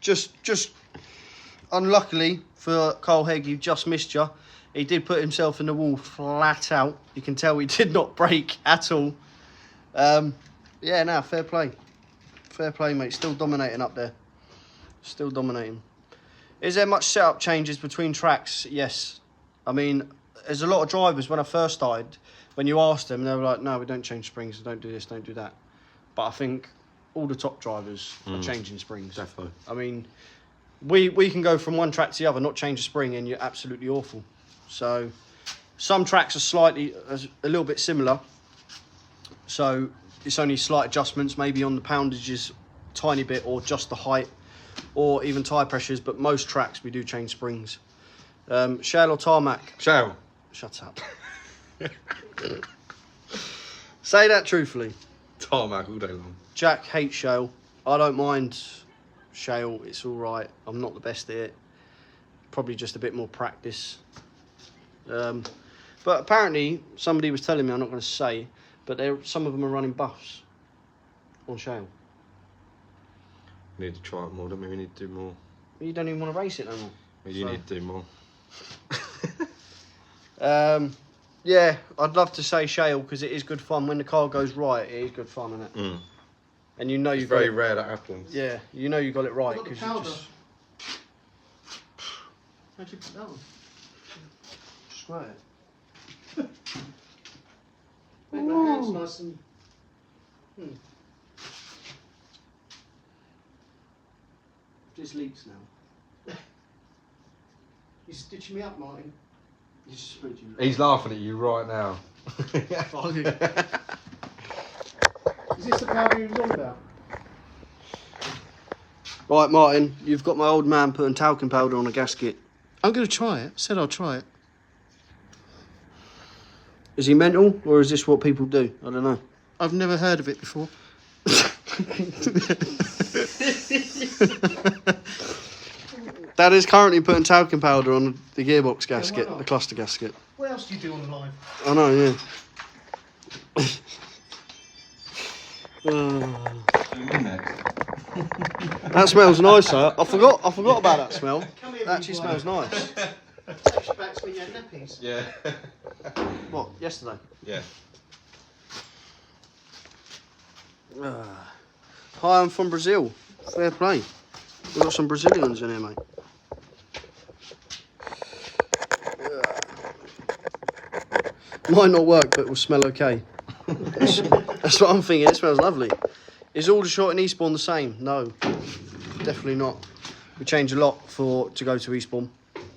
Just unluckily for Carl Hegg, he just missed you. He did put himself in the wall flat out. You can tell he did not brake at all. Yeah, no, fair play. Fair play, mate. Still dominating up there. Still dominating. Is there much setup changes between tracks? Yes. I mean, there's a lot of drivers, when I first started, when you asked them, they were like, no, we don't change springs, don't do this, don't do that. But I think all the top drivers are changing springs. Definitely. I mean, we can go from one track to the other, not change a spring, and you're absolutely awful. So some tracks are a little bit similar. So it's only slight adjustments, maybe on the poundages, tiny bit, or just the height, or even tyre pressures. But most tracks we do change springs. Shale or tarmac? Shale. Shut up. Say that truthfully. Tarmac all day long. Jack hates shale. I don't mind shale. It's all right. I'm not the best at it. Probably just a bit more practice. But apparently, somebody was telling me, I'm not going to say, but some of them are running buffs on shale. We need to try it more, don't we? We need to do more. You don't even want to race it no more. You need to do more. Yeah, I'd love to say shale because it is good fun. When the car goes right, it is good fun, isn't it? Mm. And you know It's you've got very it. rare that happens. Yeah, you know you got it right What because about you the just. How'd you put that on? Square. Make my hands nice and... Just leaks now. You stitching me up, Martin? You just split you. He's laughing at you right now. Is this the powder you was on about? Right, Martin, you've got my old man putting talcum powder on a gasket. I'm going to try it. Said I'll try it. Is he mental, or is this what people do? I don't know. I've never heard of it before. Dad is currently putting talcum powder on the gearbox gasket, not? the cluster gasket. What else do you do on live? I know, yeah. That smells nice, sir. I forgot about that smell. Come here, That actually big smells boy. nice. Flashbacks when you had nappies. Yeah. What, yesterday? Yeah. Hi, I'm from Brazil. Fair play. We've got some Brazilians in here, mate. Might not work, but it will smell okay. That's what I'm thinking. It smells lovely. Is all the shot in Eastbourne the same? No, definitely not. We change a lot to go to Eastbourne.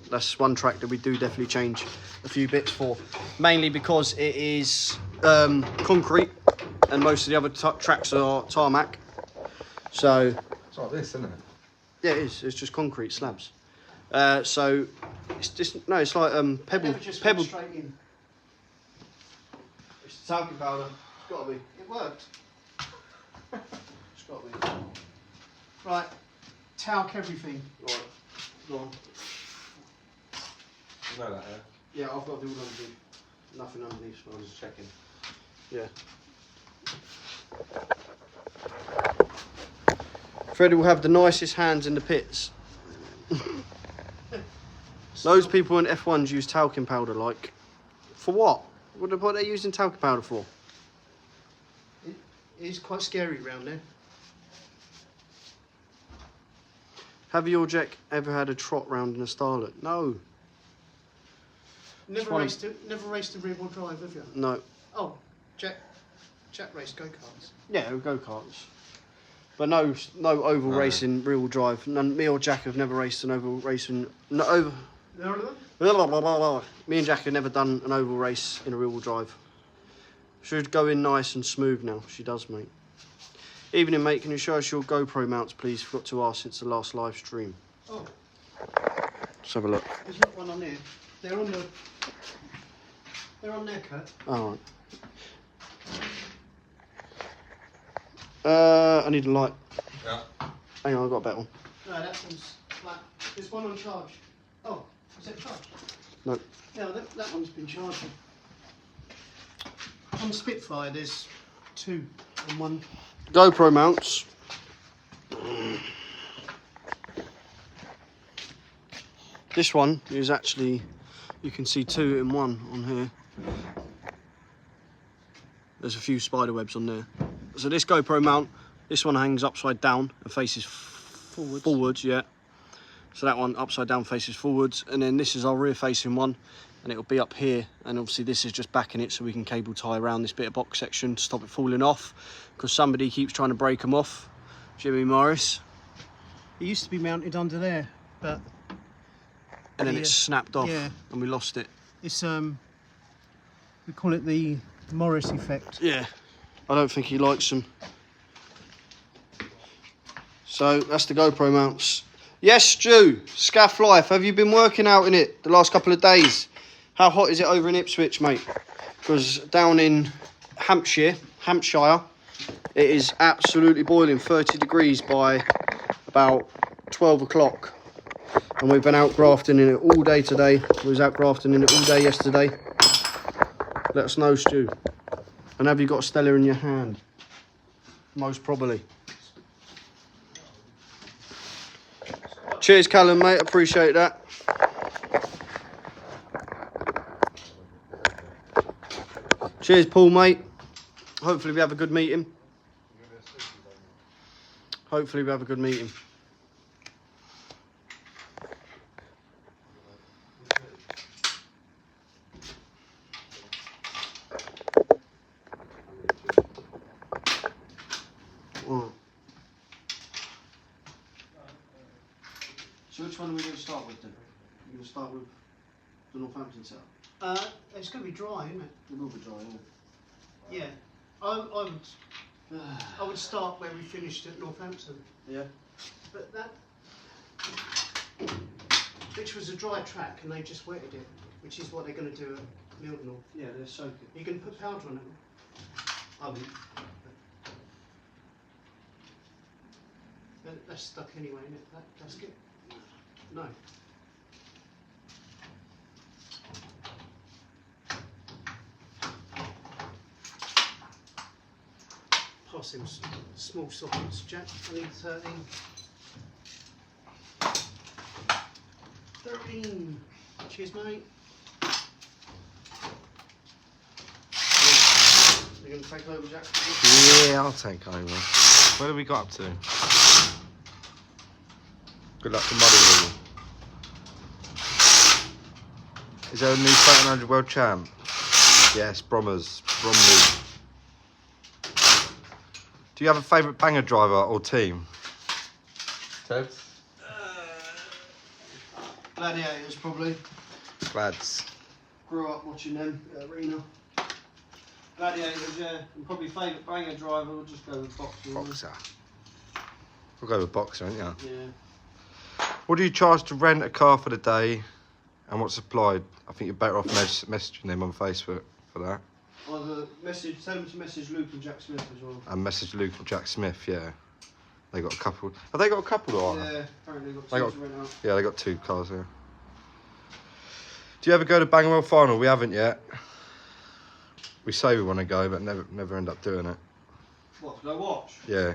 That's one track that we do definitely change a few bits for. Mainly because it is concrete and most of the other tracks are tarmac. So, It's like this, isn't it? yeah, it is. It's just concrete slabs. So, it's just, no, it's like pebble. Never just Pebble. went straight in. It's the talcum powder. It's got to be. It worked. It's got to be. Right. Talc everything. Right. Go on. You know that, yeah? Yeah, I've got to do all underneath. Nothing underneath, so I'm just checking. Yeah. Freddie will have the nicest hands in the pits. Loads of people in F1s use talcum powder, like, for what? What are they using talcum powder for? It is quite scary around there. Have you or Jack ever had a trot round in a starlet? No. Never one of- raced a rear-wheel drive, have you? No. Oh, Jack raced go-karts. Yeah, go-karts. But no oval No. racing rear-wheel drive. None, me or Jack have never raced an oval racing. No, over. None of them? Me and Jack have never done an oval race in a rear-wheel drive. Should go in nice and smooth now. She does, mate. Evening, mate. Can you show us your GoPro mounts, please? Forgot to ask since the last live stream. Oh, Let's have a look. there's not one on there. They're on there, Kurt. All right. I need a light. Yeah. Hang on, I've got a better one. No, that one's flat. There's one on charge. Oh, is it charged? No. Yeah, that one's been charged. On Spitfire, there's 2 and 1. GoPro mounts. This one is actually, you can see 2 in 1 on here. There's a few spider webs on there. So this GoPro mount, this one hangs upside down and faces forwards, yeah. So that one upside down faces forwards, and then this is our rear facing one, and it'll be up here, and obviously this is just backing it so we can cable tie around this bit of box section to stop it falling off, because somebody keeps trying to break them off. Jimmy Morris. It used to be mounted under there, but And then it snapped off, yeah. and we lost it. it's we call it the Morris effect. Yeah, I don't think he likes them. So that's the GoPro mounts. Yes, Stu, Scaff Life, have you been working out in it the last couple of days? How hot is it over in Ipswich, mate? Because down in Hampshire, it is absolutely boiling, 30 degrees by about 12 o'clock. And we've been out grafting in it all day today. We was out grafting in it all day yesterday. Let us know, Stu. And have you got a Stella in your hand? Most probably. Cheers, Callum, mate. Appreciate that. Cheers, Paul, mate. Hopefully we have a good meeting. Hopefully we have a good meeting. Mm. So which one are we going to start with then? We're going to start with the Northampton setup. It's going to be dry, isn't it? It will be dry, isn't it? Yeah. I would start where we finished at Northampton. Yeah. But that, which was a dry track, and they just wetted it, which is what they're going to do at Mildenhall. Yeah, they're soaking. You can put powder on it. I mean, That's stuck anyway, isn't it? That gasket? No. Pass him small sockets, Jack. I need 13. 13. Cheers, mate. You're going to take over, Jack? Yeah, I'll take over. Where have we got up to? Good luck to Muddy. Is there a new 1300 world champ? Yes, Bromley. Do you have a favourite banger driver or team? Tebbz? Gladiators, probably. Glads. Grew up watching them at Arena. Gladiators, yeah. And probably favourite banger driver, we'll just go with Boxer. Boxer. We'll go with Boxer, ain't ya? Yeah. What do you charge to rent a car for the day and what's supplied? I think you're better off messaging them on Facebook for that. Either tell them to message Luke and Jack Smith as well. And message Luke and Jack Smith, yeah. They got a couple. Have they got a couple or? Yeah, apparently got They two got- to rent out. Yeah, they got 2 cars here. Do you ever go to Bangwell Final? We haven't yet. We say we want to go, but never end up doing it. What, to go watch? Yeah. Yeah.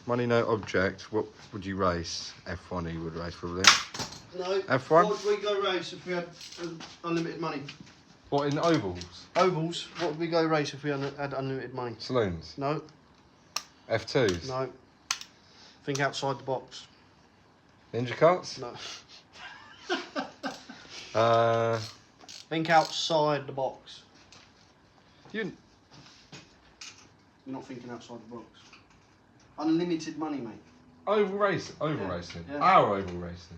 Money no object. What would you race? F1 you would race probably. No. F1? What would we go race if we had unlimited money? What, in ovals? Ovals, what would we go race if we had unlimited money? Saloons? No, F2s? no. Think outside the box. Ninja carts? No. Think outside the box. You. You're not thinking outside the box. Unlimited money, mate. Oval racing. Yeah. Our oval racing.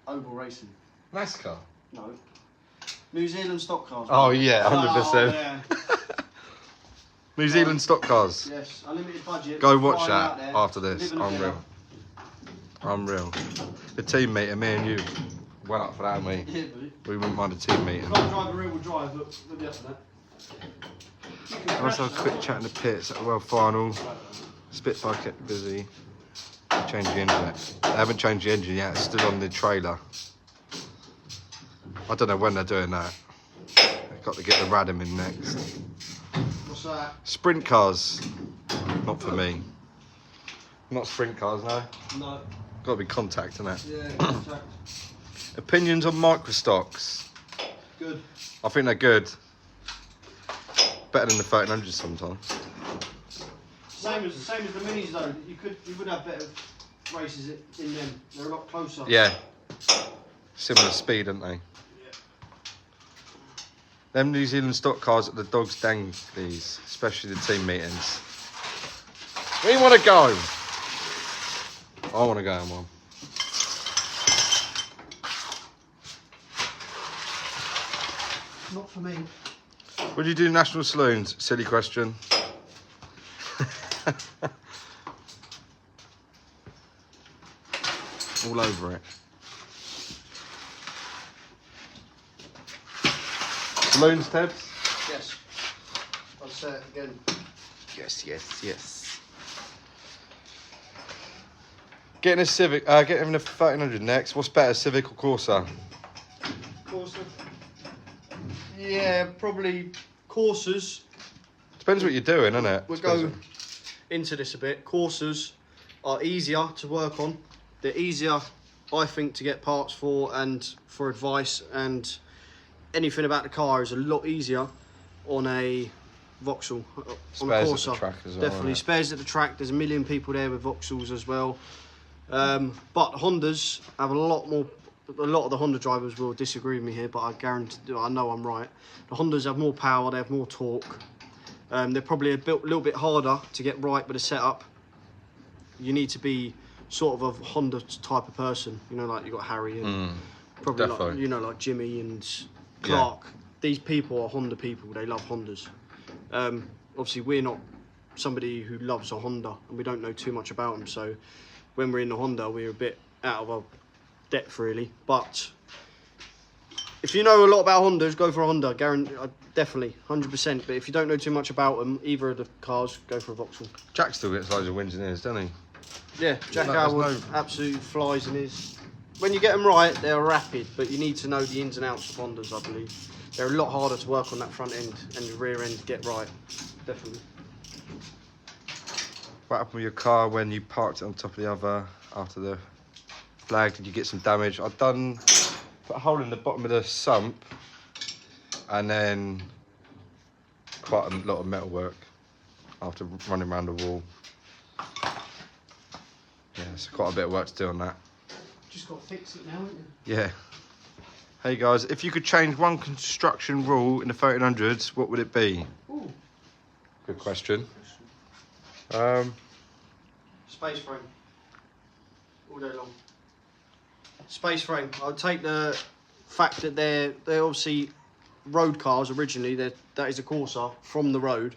Oval racing. NASCAR. No. New Zealand stock cars. Oh yeah, 100%. Oh, yeah. New Zealand stock cars. Yes, unlimited budget. Go watch Flying out that there, after this. living a villa. Unreal. The team meeting, me and you went up for that, mate. Yeah, buddy. We wouldn't mind a team meeting. Can't drive a rear wheel drive, but we'll be up for that. Let's have a quick chat in the pits at the World Final. Spitfire kept busy. They changed the engine. They haven't changed the engine yet. It's still on the trailer. I don't know when they're doing that. They've got to get the Radham in next. What's that? Sprint cars. Not for me. Not sprint cars, no. No. Got to be contact, innit? Yeah, contact. Opinions on microstocks. Good. I think they're good. Better than the 1300s sometimes. Same as the minis though. You would have better races in them. They're a lot closer. Yeah. Similar speed, aren't they? Yeah. Them New Zealand stock cars at the dogs danglies, especially the team meetings. Where you want to go? I want to go on one. Not for me. Would you do national saloons? Silly question. All over it. Saloons, Tebbz? Yes. I'll say it again. Yes, yes, yes. Getting a Civic, getting a 1300 next. What's better, Civic or Corsa? Corsa. Yeah, probably Corsas. Depends what you're doing, isn't it? We'll go into this a bit. Corsas are easier to work on. They're easier, I think, to get parts for and for advice, and anything about the car is a lot easier on a Vauxhall, on a Corsa. Spares at the track as well. Definitely, spares at the track. There's a million people there with Vauxhalls as well. But Hondas have a lot more. A lot of the Honda drivers will disagree with me here, but I guarantee, I know I'm right. The Hondas have more power, they have more torque. They're probably a little bit harder to get right with the setup. You need to be sort of a Honda type of person, you know, like you got Harry and probably like, you know, like Jimmy and Clark. Yeah. These people are Honda people. They love Hondas. Obviously, we're not somebody who loves a Honda, and we don't know too much about them. So when we're in the Honda, we're a bit out of our depth, really. But if you know a lot about Hondas, go for a Honda. Definitely, 100%. But if you don't know too much about them, either of the cars, go for a Vauxhall. Jack still gets loads of wins in his, doesn't he? Yeah, Jack Howard absolutely flies in his. When you get them right, they're rapid, but you need to know the ins and outs of Hondas, I believe. They're a lot harder to work on that front end and the rear end to get right. Definitely. What happened with your car when you parked it on top of the other after the flag? Did you get some damage? I've put a hole in the bottom of the sump and then quite a lot of metal work after running around the wall. Yeah, it's quite a bit of work to do on that. Just got to fix it now, haven't you? Yeah. Hey guys, if you could change one construction rule in the 1300s, what would it be? Ooh. Good question. Space frame. All day long. Space frame. I'll take the fact that they're obviously road cars originally. That is a Corsa from the road.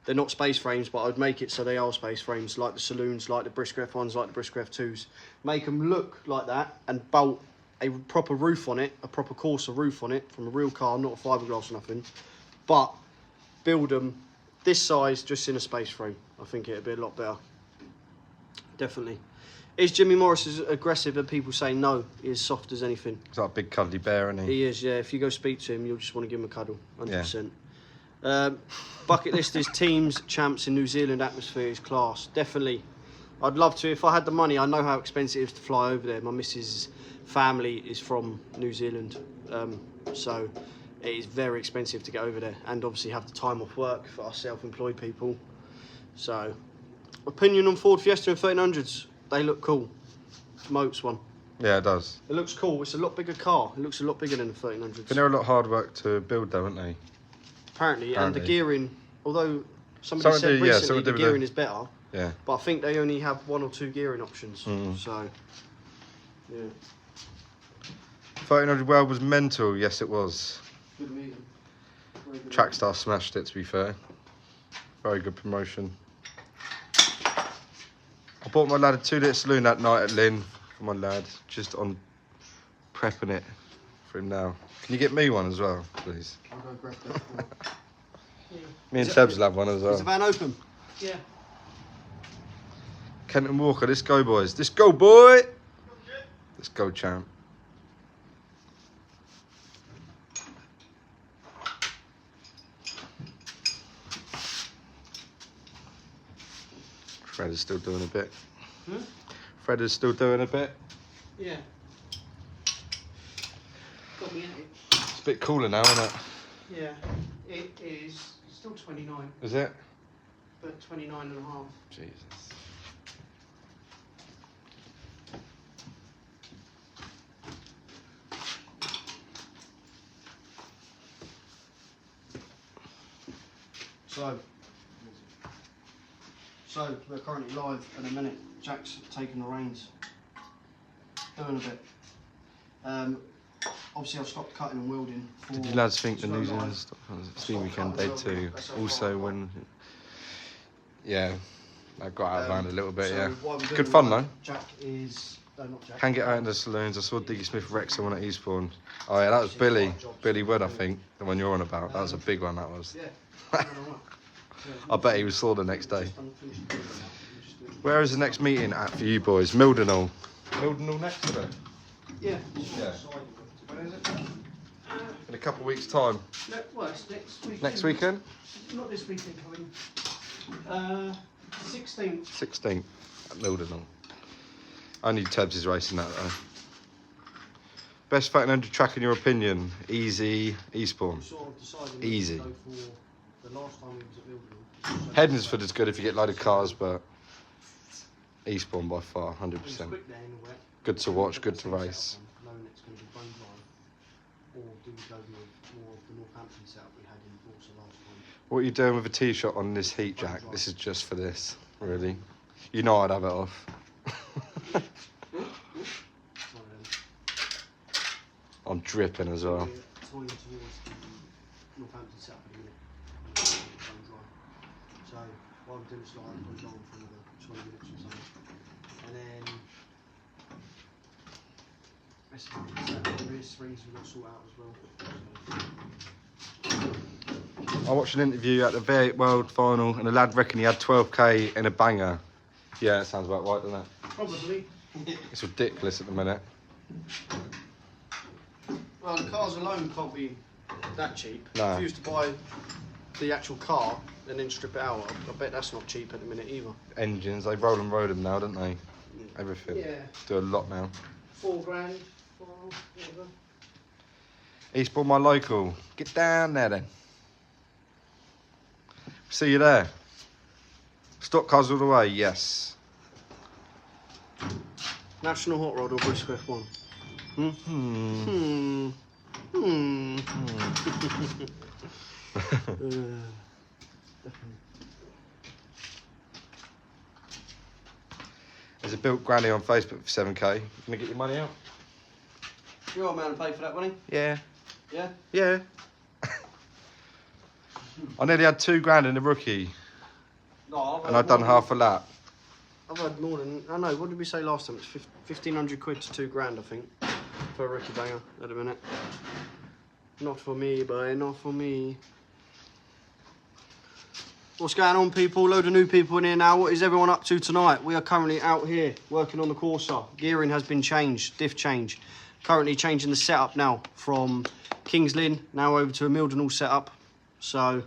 They're not space frames, but I'd make it so they are space frames, like the saloons, like the Brisker F1s, like the Brisker F2s. Make them look like that and bolt a proper roof on it, a proper Corsa roof on it from a real car, not a fiberglass or nothing. But build them this size just in a space frame. I think it'd be a lot better. Definitely. Is Jimmy Morris as aggressive as people say? No, he is soft as anything. He's like a big cuddly bear, isn't he? He is, yeah. If you go speak to him, you'll just want to give him a cuddle, 100%. Yeah. Bucket list is teams, champs in New Zealand atmosphere is class. Definitely. I'd love to. If I had the money, I know how expensive it is to fly over there. My missus' family is from New Zealand. So it is very expensive to get over there and obviously have the time off work for us self-employed people. So, opinion on Ford Fiesta and 1300s. They look cool. Moats one. Yeah, it does. It looks cool. It's a lot bigger car. It looks a lot bigger than the 1300s. But they're a lot hard work to build though, aren't they? Apparently, and the Apparently. gearing, although somebody Someone said did- yeah, recently someone the did gearing a- is better, Yeah. but I think they only have 1 or 2 gearing options. So, yeah. 1300 World was mental. Yes, it was. Good meeting. Very good Trackstar smashed it, to be fair. Very good promotion. I bought my lad a 2 litre saloon that night at Lynn for my lad, just on prepping it for him now. Can you get me one as well, please? I'll go grab that. Me and Is it- Tebbz will have one as Is the well. van open? Yeah. Kenton Walker, let's go, boys. Let's go, boy! Let's go, champ. Fred is still doing a bit. Hmm? Fred is still doing a bit. Yeah. Got me at it. It's a bit cooler now, isn't it? Yeah. It is still 29, Is it? but 29 and a half. Jesus. So we're currently live at the minute. Jack's taking the reins, doing a bit. Obviously, I've stopped cutting and welding. Did you lads think the to go New Zealand live. Steam Weekend Day 2 also when... Yeah, that got out of hand a little bit, So yeah. what I'm doing Good fun now, though. Jack is... No, not Jack. Can get out in the saloons. I saw Diggy Smith wreck someone at Eastbourne. Oh yeah, that was Billy Wood, I think, the one you're on about. That was a big one, that was. Yeah. I bet he was sore the next day. Just unfinished building now. I'm just doing- Where is the next meeting at for you boys? Mildenhall. Mildenhall next to it? Yeah. Yeah. When is it? In a couple of weeks' time. No, well, it's next weekend. Next weekend? Not this weekend coming. 16th. 16th at Mildenhall. Only Tebbz is racing that though. Best 1300 track in your opinion? Easy, Eastbourne. Sort of deciding Easy. to go for the last time we was at Mildenhall. Hednesford is good if you get a load of cars, but Eastbourne by far, It was 100%. quick there in the wet. Good to watch, good to race. Knowing it's going to be bone dry, or do we go with more of the Northampton setup we had in Dorset last time? What are you doing with a T-shot on this heat, Jack? This is just for this, really. You know I'd have it off. One of them. I'm dripping as well. We're toying towards the Northampton setup in a minute. Bone dry. So what I'm doing is like I'm going on for another 20 minutes or something, and then race rings we've got to sort out as well. I watched an interview at the V8 World Final, and the lad reckoned he had 12k in a banger. Yeah, that sounds about right, doesn't it? Probably. It's ridiculous at the minute. Well, the cars alone can't be that cheap. No. If you used to buy the actual car and then strip it out, I bet that's not cheap at the minute either. Engines, they roll and roll them now, don't they? Everything. Yeah. Do a lot now. $4 grand. Whatever. Eastbourne, my local. Get down there then. See you there. Stockcars all the way, yes. National Hot Rod or Bristol F1? Hmm? Hmm. Hmm. There's a built granny on Facebook for 7k. You gonna get your money out? Your old man paid for that, wasn't Yeah. he? Yeah? Yeah. I nearly had 2 grand in the rookie, No, and I'd done half a lap. I've had more than... I know, what did we say last time? It's 1,500 quid to 2 grand, I think, for a rookie banger at the minute. Not for me, boy, not for me. What's going on, people? Load of new people in here now. What is everyone up to tonight? We are currently out here working on the Corsa. Gearing has been changed, diff change. Currently changing the setup now from Kings Lynn now over to a Mildenhall setup. So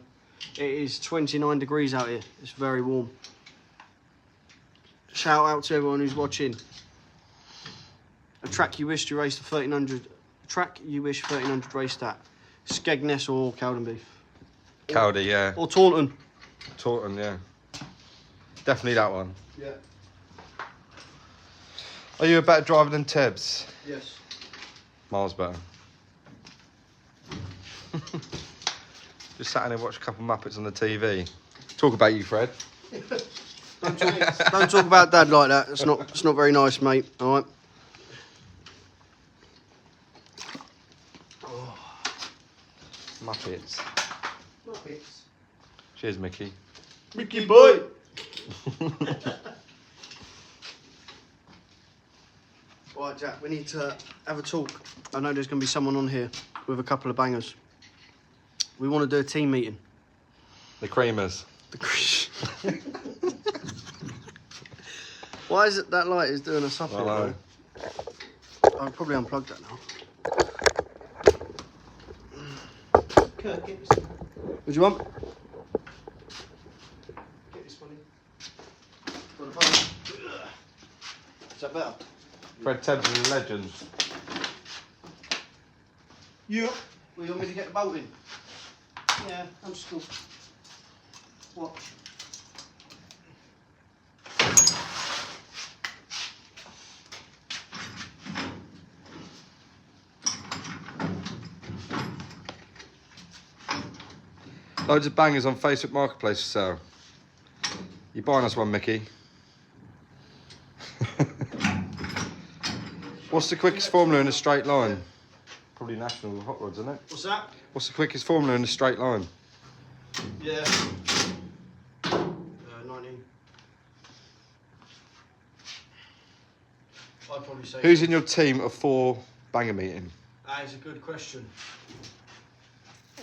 it is 29 degrees out here. It's very warm. Shout out to everyone who's watching. A track you wish you raced a 1300. Track you wish 1300 raced at. Skegness or Cowdenbeath. Cowdy, yeah. Or Taunton. Taunton, yeah. Definitely that one. Yeah. Are you a better driver than Tebbz? Yes. Miles better. Just sat in and watched a couple of Muppets on the TV. Talk about you, Fred. Don't talk about Dad like that. It's not very nice, mate. All right. Muppets. Muppets. Cheers, Mickey. Mickey boy. Right, Jack. We need to have a talk. I know there's going to be someone on here with a couple of bangers. We want to do a team meeting. The Creamers. Why is it that light is doing us up here, Hello. bro? I'll probably unplug that now. Kurt, get this. What do you want? Get this one in. Want a phone? Is that better? Fred Tebbz is a legend. Yeah. Well, you want me to get the bolt in? Yeah, I'm just cool. What? Loads of bangers on Facebook Marketplace for sale. You buying us one, Mickey? What's the quickest formula in a straight line? Probably National Hot Rods, isn't it? What's that? What's the quickest formula in a straight line? Yeah. 19. I'd probably say. Who's in your team of 4 banger meeting? That is a good question.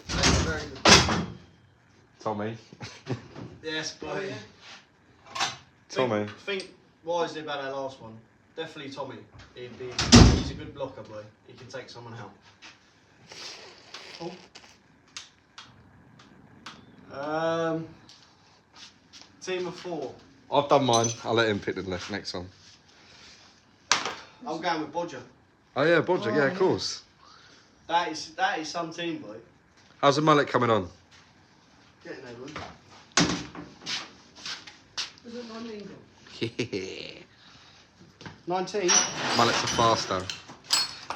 That's very good. Tommy. Yes, boy. Oh, yeah. Tommy. Think wisely about that last one. Definitely Tommy. He's a good blocker, boy. He can take someone out. Oh. Team of 4. I've done mine. I'll let him pick the next one. I'm going with Bodger. Oh yeah, Bodger. Yeah, of course. That is some team, boy. How's the mullet coming on? Getting there, boy. Was it 19? Yeah. 19. Mullets are faster.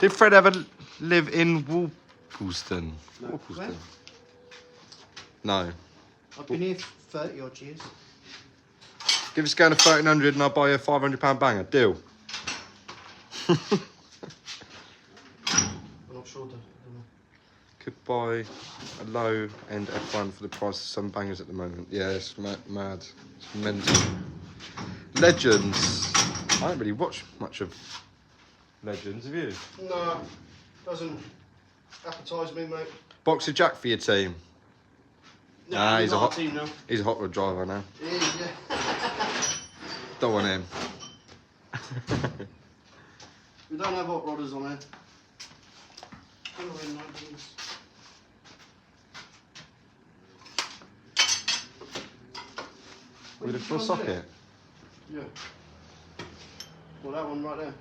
Did Fred ever live in Walpolston? No. Walpolston? No. I've been here 30 odd years. Give us going to 1300 and I'll buy you a £500 banger. Deal. I'm not sure. Could buy a low end F1 for the price of some bangers at the moment. Yeah, it's mad. It's mental. Legends. I don't really watch much of Legends, have you? No, doesn't appetise me, mate. Boxer Jack for your team. Nah, he's a not hot team now. He's a hot rod driver now. He is, yeah. Don't want him. We don't have hot rodders on here. I'm not in 19s. We look for a socket. Yeah. Well, that one right there.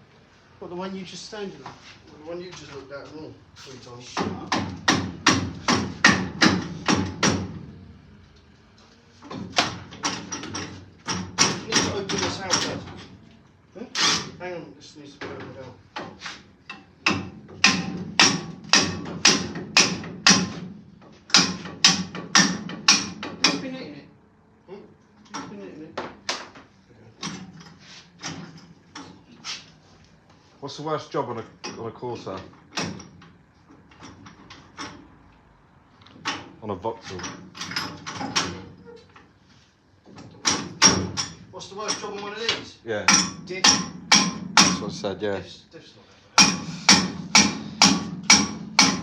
What, the one you just standing on? Well, the one you just looked at as well 3 times. Shut up. You need to open this out, Dad. Huh? Hang on, this needs to be opened out. You've been eating it. Hmm? You've been eating it. What's the worst job on a Corsa? On a Vauxhall. What's the worst job on one of these? Yeah, Dick. that's what I said, yeah. Diff's not that bad.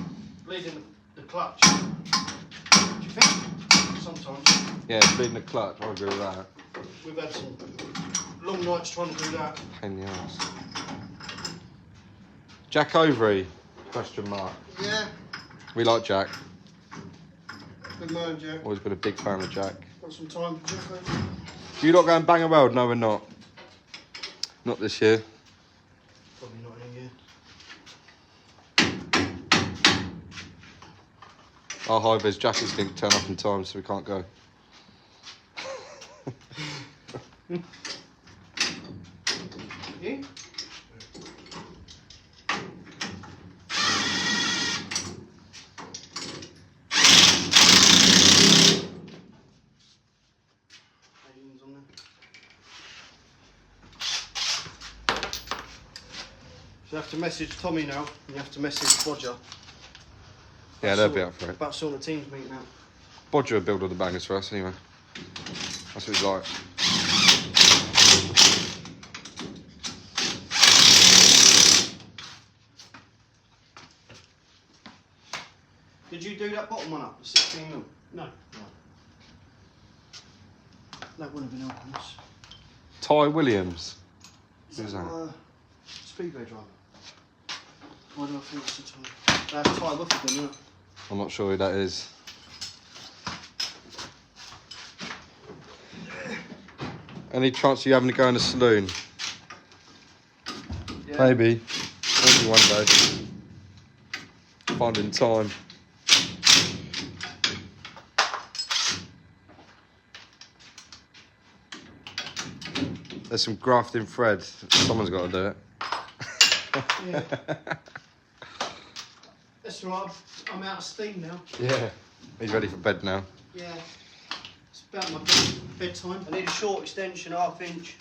Bleeding the clutch. Do you think? Sometimes. Yeah, bleeding the clutch, I agree with that. We've had some long nights trying to do that. Pain in the ass. Jack Overy? Question mark. Yeah. We like Jack. Good man, Jack. Always been a big fan of Jack. Got some time for Jack, mate? You lot going bang a world? No, we're not. Not this year. Probably not in a year. Our high vis jackets didn't turn up in time, so we can't go. You? you have to message Tommy now, and you have to message Bodger. Yeah, they'll be up for it. About sorting the teams meeting out. Bodger will build all the bangers for us anyway. That's what he's like. Did you do that bottom one up, the 16 mil? No. That wouldn't have been helping us. Ty Williams. Is Who's that? Speedway driver. Why do I think it's a Ty? That's Ty Wiffleton, isn't it? I'm not sure who that is. Any chance of you having to go in a saloon? Yeah. Maybe. Maybe one day. Finding time. There's some grafting thread. Someone's got to do it. Yeah. That's right. I'm out of steam now. Yeah. He's ready for bed now. Yeah. It's about my bedtime. I need a short extension, ½ inch.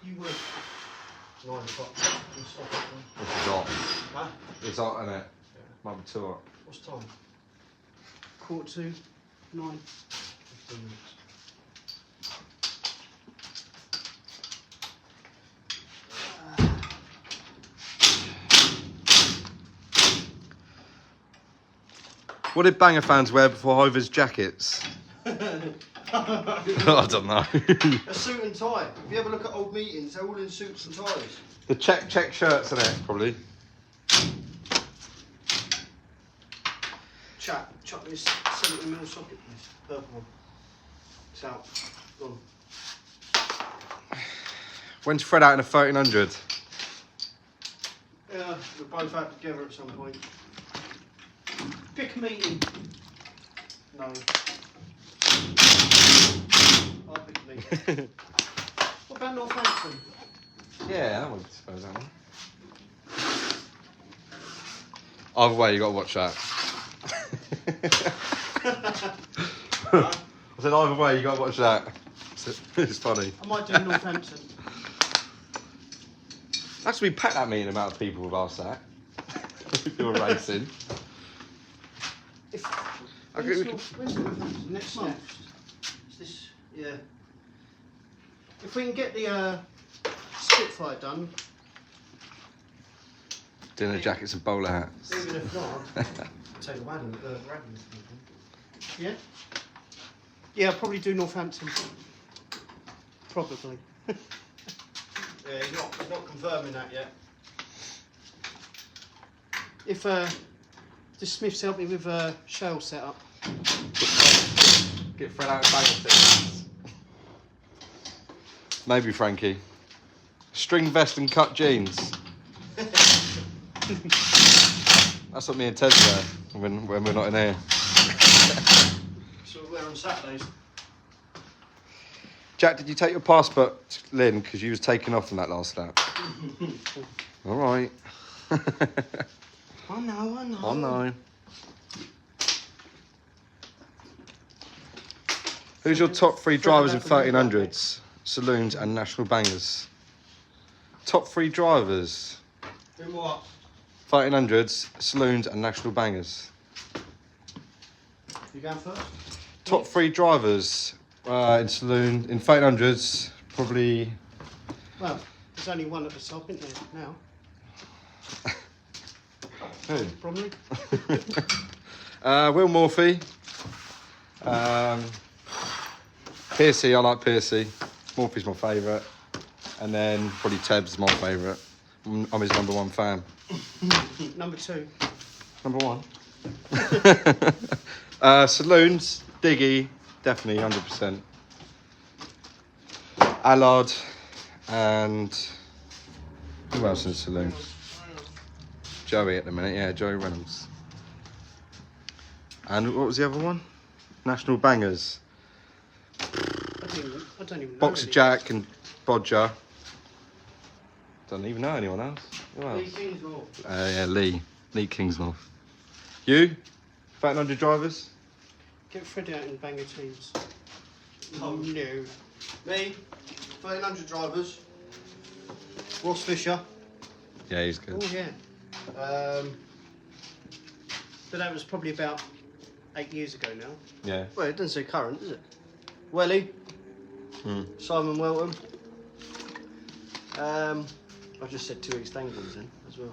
You would. 9 o'clock. This is hot. Huh? It's hot, isn't it? Might be too hot. What's time? 9:45. 15 minutes. What did Banger fans wear before Hover's jackets? I don't know. A suit and tie. If you ever look at old meetings, they're all in suits and ties. The check shirts in it, probably. Chat, chuck this 70mm socket, please. Purple one. It's out. Gone. When's Fred out in a 1300? Yeah, we're both out together at some point. Pick a meeting. No. I'll pick a meeting. What about Northampton? Yeah, I would suppose that one. Either way, you got to watch that. I said either way, you got to watch that. It's funny. I might do Northampton. That's we packed that meeting amount of people with our sack. We were racing. When's Northampton? Next month. Is this? Yeah. If we can get the Spitfire done, Dinner jackets and bowler hats. Even if not, I'll take a wagon. yeah? Yeah, I'll probably do Northampton. Probably. Yeah, he's not confirming that yet. If the Smiths help me with a shell setup. Get Fred out of Banger. Maybe Frankie. String vest and cut jeans. That's what me and Tebbz wear when we're not in here. So we wear on Saturdays. Jack, did you take your passport to Lynn because you was taken off in that last lap? All right. I know. I know. Who's your top 3 drivers in 1300s, saloons and national bangers? Top 3 drivers, In what? 1300s, saloons and national bangers. You going first? Top 3 drivers in saloon, in 1300s, probably... Well, there's only one at the top, isn't there, now? Who? Probably. Will Morphy. Piercy, I like Piercy. Morphy's my favourite. And then probably Tebbz, my favourite. I'm his #1 fan. Number 2. #1. Saloons, Diggy, definitely 100%. Allard, and who else in the saloon? Joey at the minute, yeah, Joey Reynolds. And what was the other one? National bangers. I don't even know. Boxer any. Jack and Bodger. Don't even know anyone else. Who else? Lee Kingsnorth. Yeah, Lee Kingsnorth. You? 1300 drivers? Get Fred out in banger teams. Oh. No. Me, 1300 drivers. Ross Fisher. Yeah, he's good. Oh yeah. But that was probably about 8 years ago now. Yeah. Well, it doesn't say current, does it? Welly. Simon Welton. I just said 2 East Anglians then as well.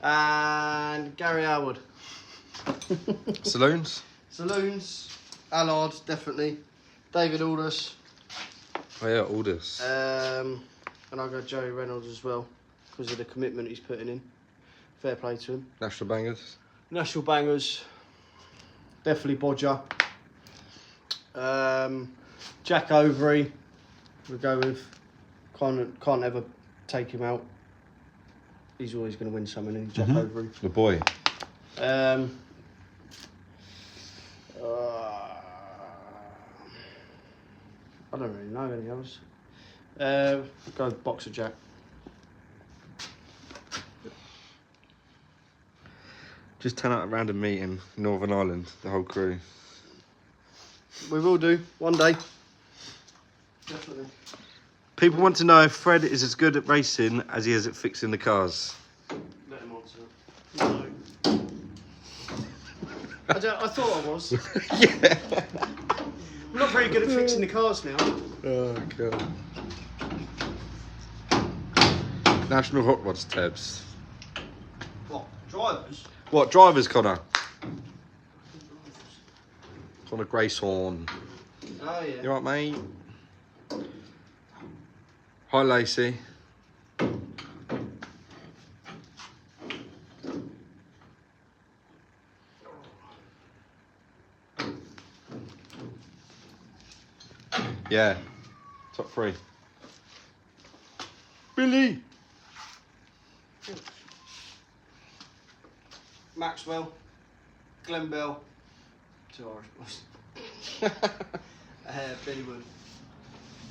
And Gary Howard. Saloons? Saloons. Allard, definitely. David Aldous. Oh yeah, all this. And I'll go Joey Reynolds as well because of the commitment he's putting in. Fair play to him. National Bangers. National Bangers. Definitely Bodger. Jack Overy. We'll go with. Can't ever take him out. He's always going to win something, isn't he? Jack Overy. The boy. I don't really know any others. Go with Boxer Jack. Just turn out a random meeting in Northern Ireland, the whole crew. We will do one day. Definitely. People want to know if Fred is as good at racing as he is at fixing the cars. Let him answer. No. I thought I was. Yeah. I'm not very good at fixing the cars now. Oh god. National Hot Rods, Tebbz. What? Drivers? What, drivers, Connor? Connor Grayshorn. Oh yeah. You alright, mate? Hi, Lacey. Yeah. Top 3. Billy. Maxwell. Glenn Bell. 2 Irish boys. Billy Wood.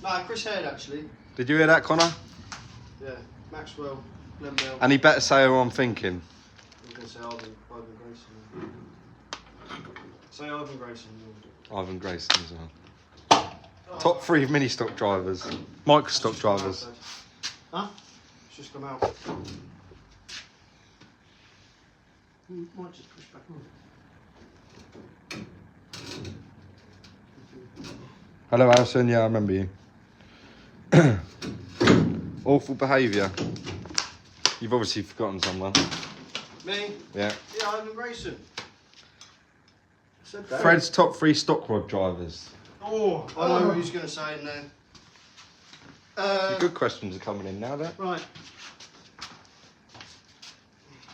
No, Chris Head actually. Did you hear that, Connor? Yeah. Maxwell. Glenn Bell. And he better say who I'm thinking. I'm going to say Ivan Grayson. Say Ivan Grayson. Ivan Grayson as well. Top 3 mini stock drivers. Micro stock drivers. Huh? It's just come out. Might just push back on. Hello, Alison. Yeah, I remember you. Awful behaviour. You've obviously forgotten someone. Me? Yeah. Yeah, Ivan Grayson. Said that. Fred's top 3 stock rod drivers. Oh, I know who he's going to say in there. The good questions are coming in now, there. Right.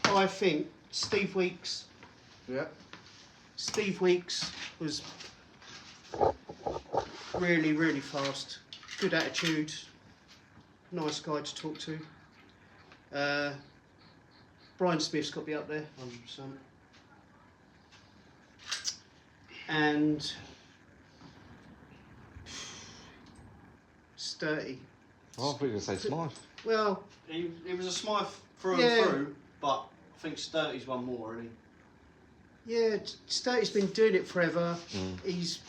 I think Steve Weeks. Yeah. Steve Weeks was really, really fast. Good attitude. Nice guy to talk to. Brian Smith's got to be up there, 100%. And Sturdy. Oh, I thought you were going to say Smythe. Well, He was a Smythe through Yeah. and through, but I think Sturdy's one more, really. yeah, Sturdy's been doing it forever. He's,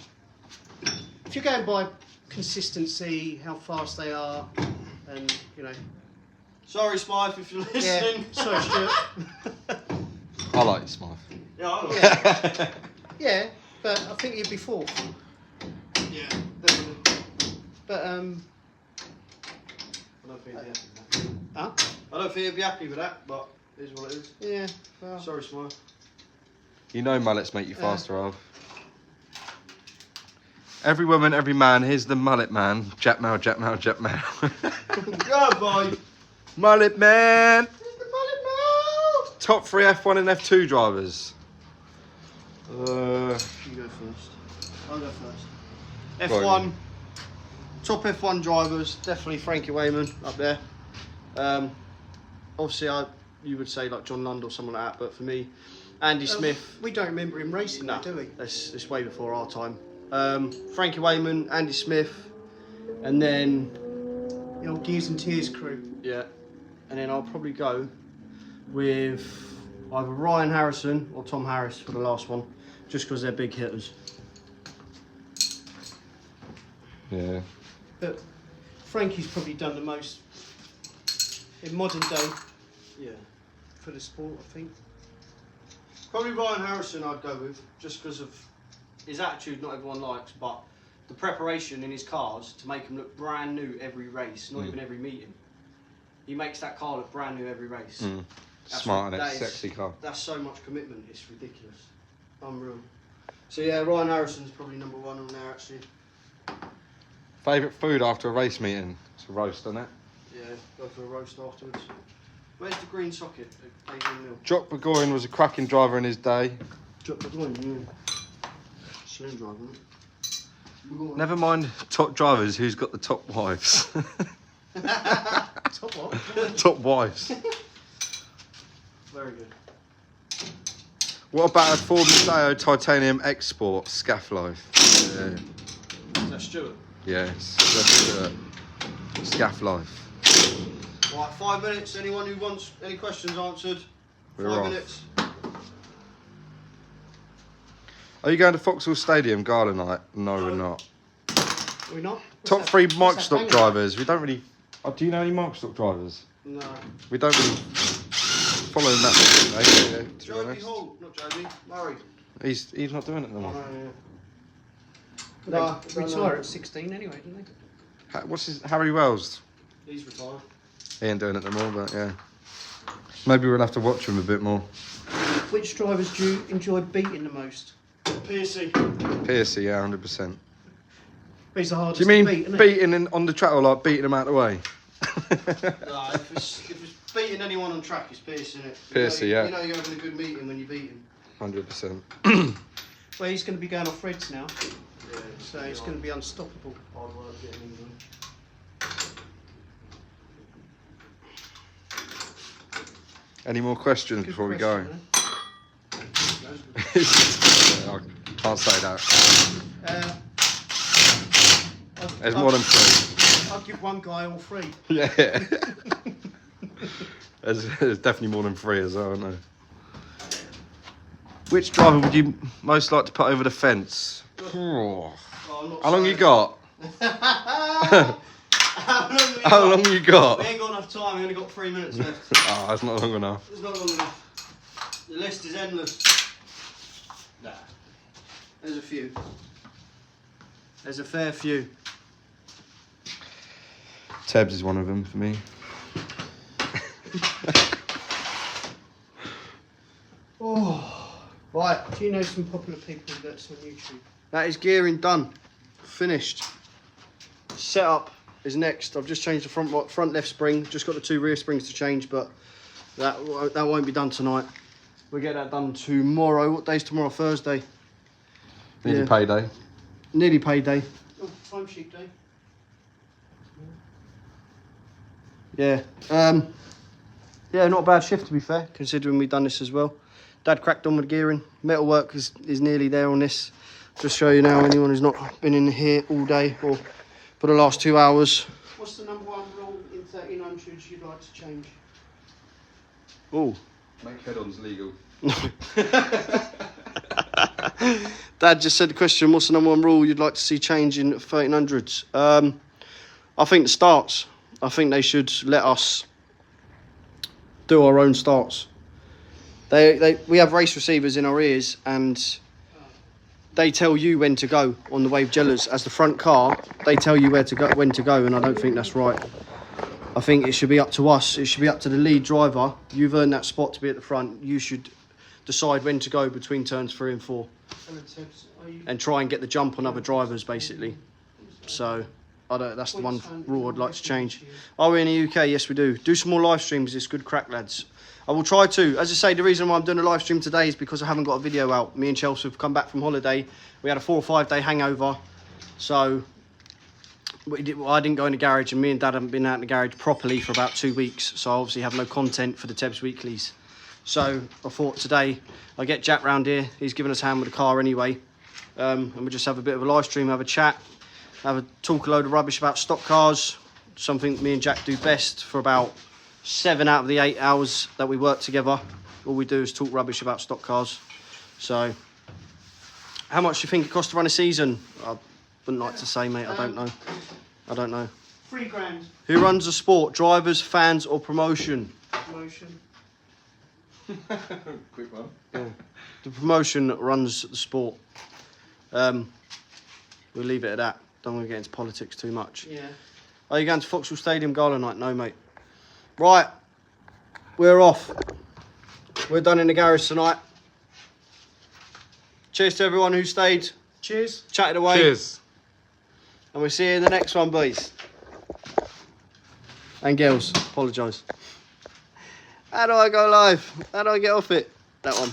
if you're going by consistency, how fast they are, and you know, Sorry, Smythe, if you're yeah. listening. Sorry, Stuart. I like Smythe. Yeah, I know. Yeah. Yeah, but I think he'd be fourth. Yeah, definitely. But I don't think he'd be happy with that. huh? I don't think he'd be happy with that, but it is what it is. Yeah. Well, Sorry, Smythe. You know mullets make you faster, Alf. Every woman, every man, here's the mullet man. Jack Male, Jack Male, Jack Male. Goodbye. Mullet man! The mullet mouth. Top 3 F1 and F2 drivers. You go first. I'll go first. Right. F1. Top F1 drivers, definitely Frankie Wayman up there. Obviously, you would say like John Lund or someone like that, but for me, Andy Smith. we don't remember him racing, No, do we? it's way before our time. Frankie Wayman, Andy Smith, and then The old Gears and Tears crew. yeah, and then I'll probably go with either Ryan Harrison or Tom Harris for the last one, just because they're big hitters. Yeah. But Frankie's probably done the most in modern day. Yeah, for the sport, I think. Probably Ryan Harrison I'd go with, just because of his attitude not everyone likes, but the preparation in his cars to make them look brand new every race, not even every meeting. He makes that car look brand new every race. Smart and sexy car. That's so much commitment, it's ridiculous. Unreal. So yeah, Ryan Harrison's probably number 1 on there actually. Favourite food after a race meeting? It's a roast, isn't it? Yeah, go for a roast afterwards. Where's the green socket at Adrian Mill? Jock Burgoyne was a cracking driver in his day. Drop the one, yeah. Slim driver, isn't it? Never mind top drivers, who's got the top wives? Top what? Top wives. Very good. What about a Ford Mondeo Titanium Export Scaff Life? Yeah. Is that Stuart? Yes, that's Scaff Life. Right, 5 minutes. Anyone who wants any questions answered? We're 5 off. minutes. Are you going to Vauxhall Stadium Gala night? No, we're not. Are we not? Top 3 What's Mike that Stock thing? drivers. We don't really. Oh, do you know any Mike Stock drivers? No. We don't really follow in that. Mate, to be Jody honest. Hall, not Jody. Murray. He's not doing it no more. They No, retire at 16 anyway, didn't they? What's his Harry Wells? He's retired. He ain't doing it no more, but yeah. Maybe we'll have to watch him a bit more. Which drivers do you enjoy beating the most? Piercy. Piercy, yeah, 100%. He's the hardest Do you mean to beat, isn't it? beating on the track or like beating him out of the way? No, if it's beating anyone on track, it's Piercy, innit? Piercy, you know, yeah. You know you're having a good meeting when you beat him. 100%. Well, he's going to be going off reds now, Yeah. so it's going to be unstoppable. Hard work getting England. Any more questions Good before we go? question, I can't say that. There's more than 3. I'd give one guy all 3. Yeah. there's definitely more than 3 as well, isn't there? Which driver would you most like to put over the fence? Oh. How long you got? How long you got? We ain't got enough time, we only got 3 minutes left. Oh, that's not long enough. It's not long enough. The list is endless. Nah. There's a few. There's a fair few. Tebbz is one of them for me. Oh, right. Do you know some popular people that's on YouTube? That is gearing done. Finished. Setup is next. I've just changed the front left spring. Just got the 2 rear springs to change, but that won't be done tonight. We'll get that done tomorrow. What day's tomorrow? Thursday. Nearly payday. Nearly payday. Oh, timesheet day. Yeah. Yeah, not a bad shift to be fair, considering we've done this as well. Dad cracked on with gearing. Metalwork is nearly there on this. Just show you now, anyone who's not been in here all day or for the last 2 hours. What's the number 1 rule in 1300s you'd like to change? Oh. Make head-ons legal. Dad just said the question, what's the number 1 rule you'd like to see change in 1300s? I think the starts. I think they should let us do our own starts. We have race receivers in our ears and they tell you when to go on the Wave Gellers. As the front car, they tell you when to go, and I don't think that's right. I think it should be up to us. It should be up to the lead driver. You've earned that spot to be at the front. You should decide when to go between turns 3 and 4 and try and get the jump on other drivers, basically. So that's the one rule I'd like to change. Are we in the UK? Yes, we do. Do some more live streams. It's good crack, lads. I will try to. As I say, the reason why I'm doing a live stream today is because I haven't got a video out. Me and Chelsea have come back from holiday. We had a 4 or 5 day hangover. So I didn't go in the garage, and me and Dad haven't been out in the garage properly for about 2 weeks. So I obviously have no content for the Tebbz Weeklies. So I thought today I'll get Jack round here. He's giving us a hand with the car anyway. And we'll just have a bit of a live stream, have a chat, talk a load of rubbish about stock cars. Something me and Jack do best for about 7 out of the 8 hours that we work together. All we do is talk rubbish about stock cars. So how much do you think it costs to run a season? Wouldn't like to say, mate. I don't know. I don't know. £3 Who runs the sport? Drivers, fans, or promotion? promotion. Quick one. The promotion that runs the sport. We'll leave it at that. Don't want to get into politics too much. Yeah. Are you going to Foxhall Stadium Gala night? No, mate. Right. We're off. We're done in the garage tonight. Cheers to everyone who stayed. Cheers. Chatted away. Cheers. And we'll see you in the next one, boys. And girls. Apologise. How do I go live? How do I get off it? That one.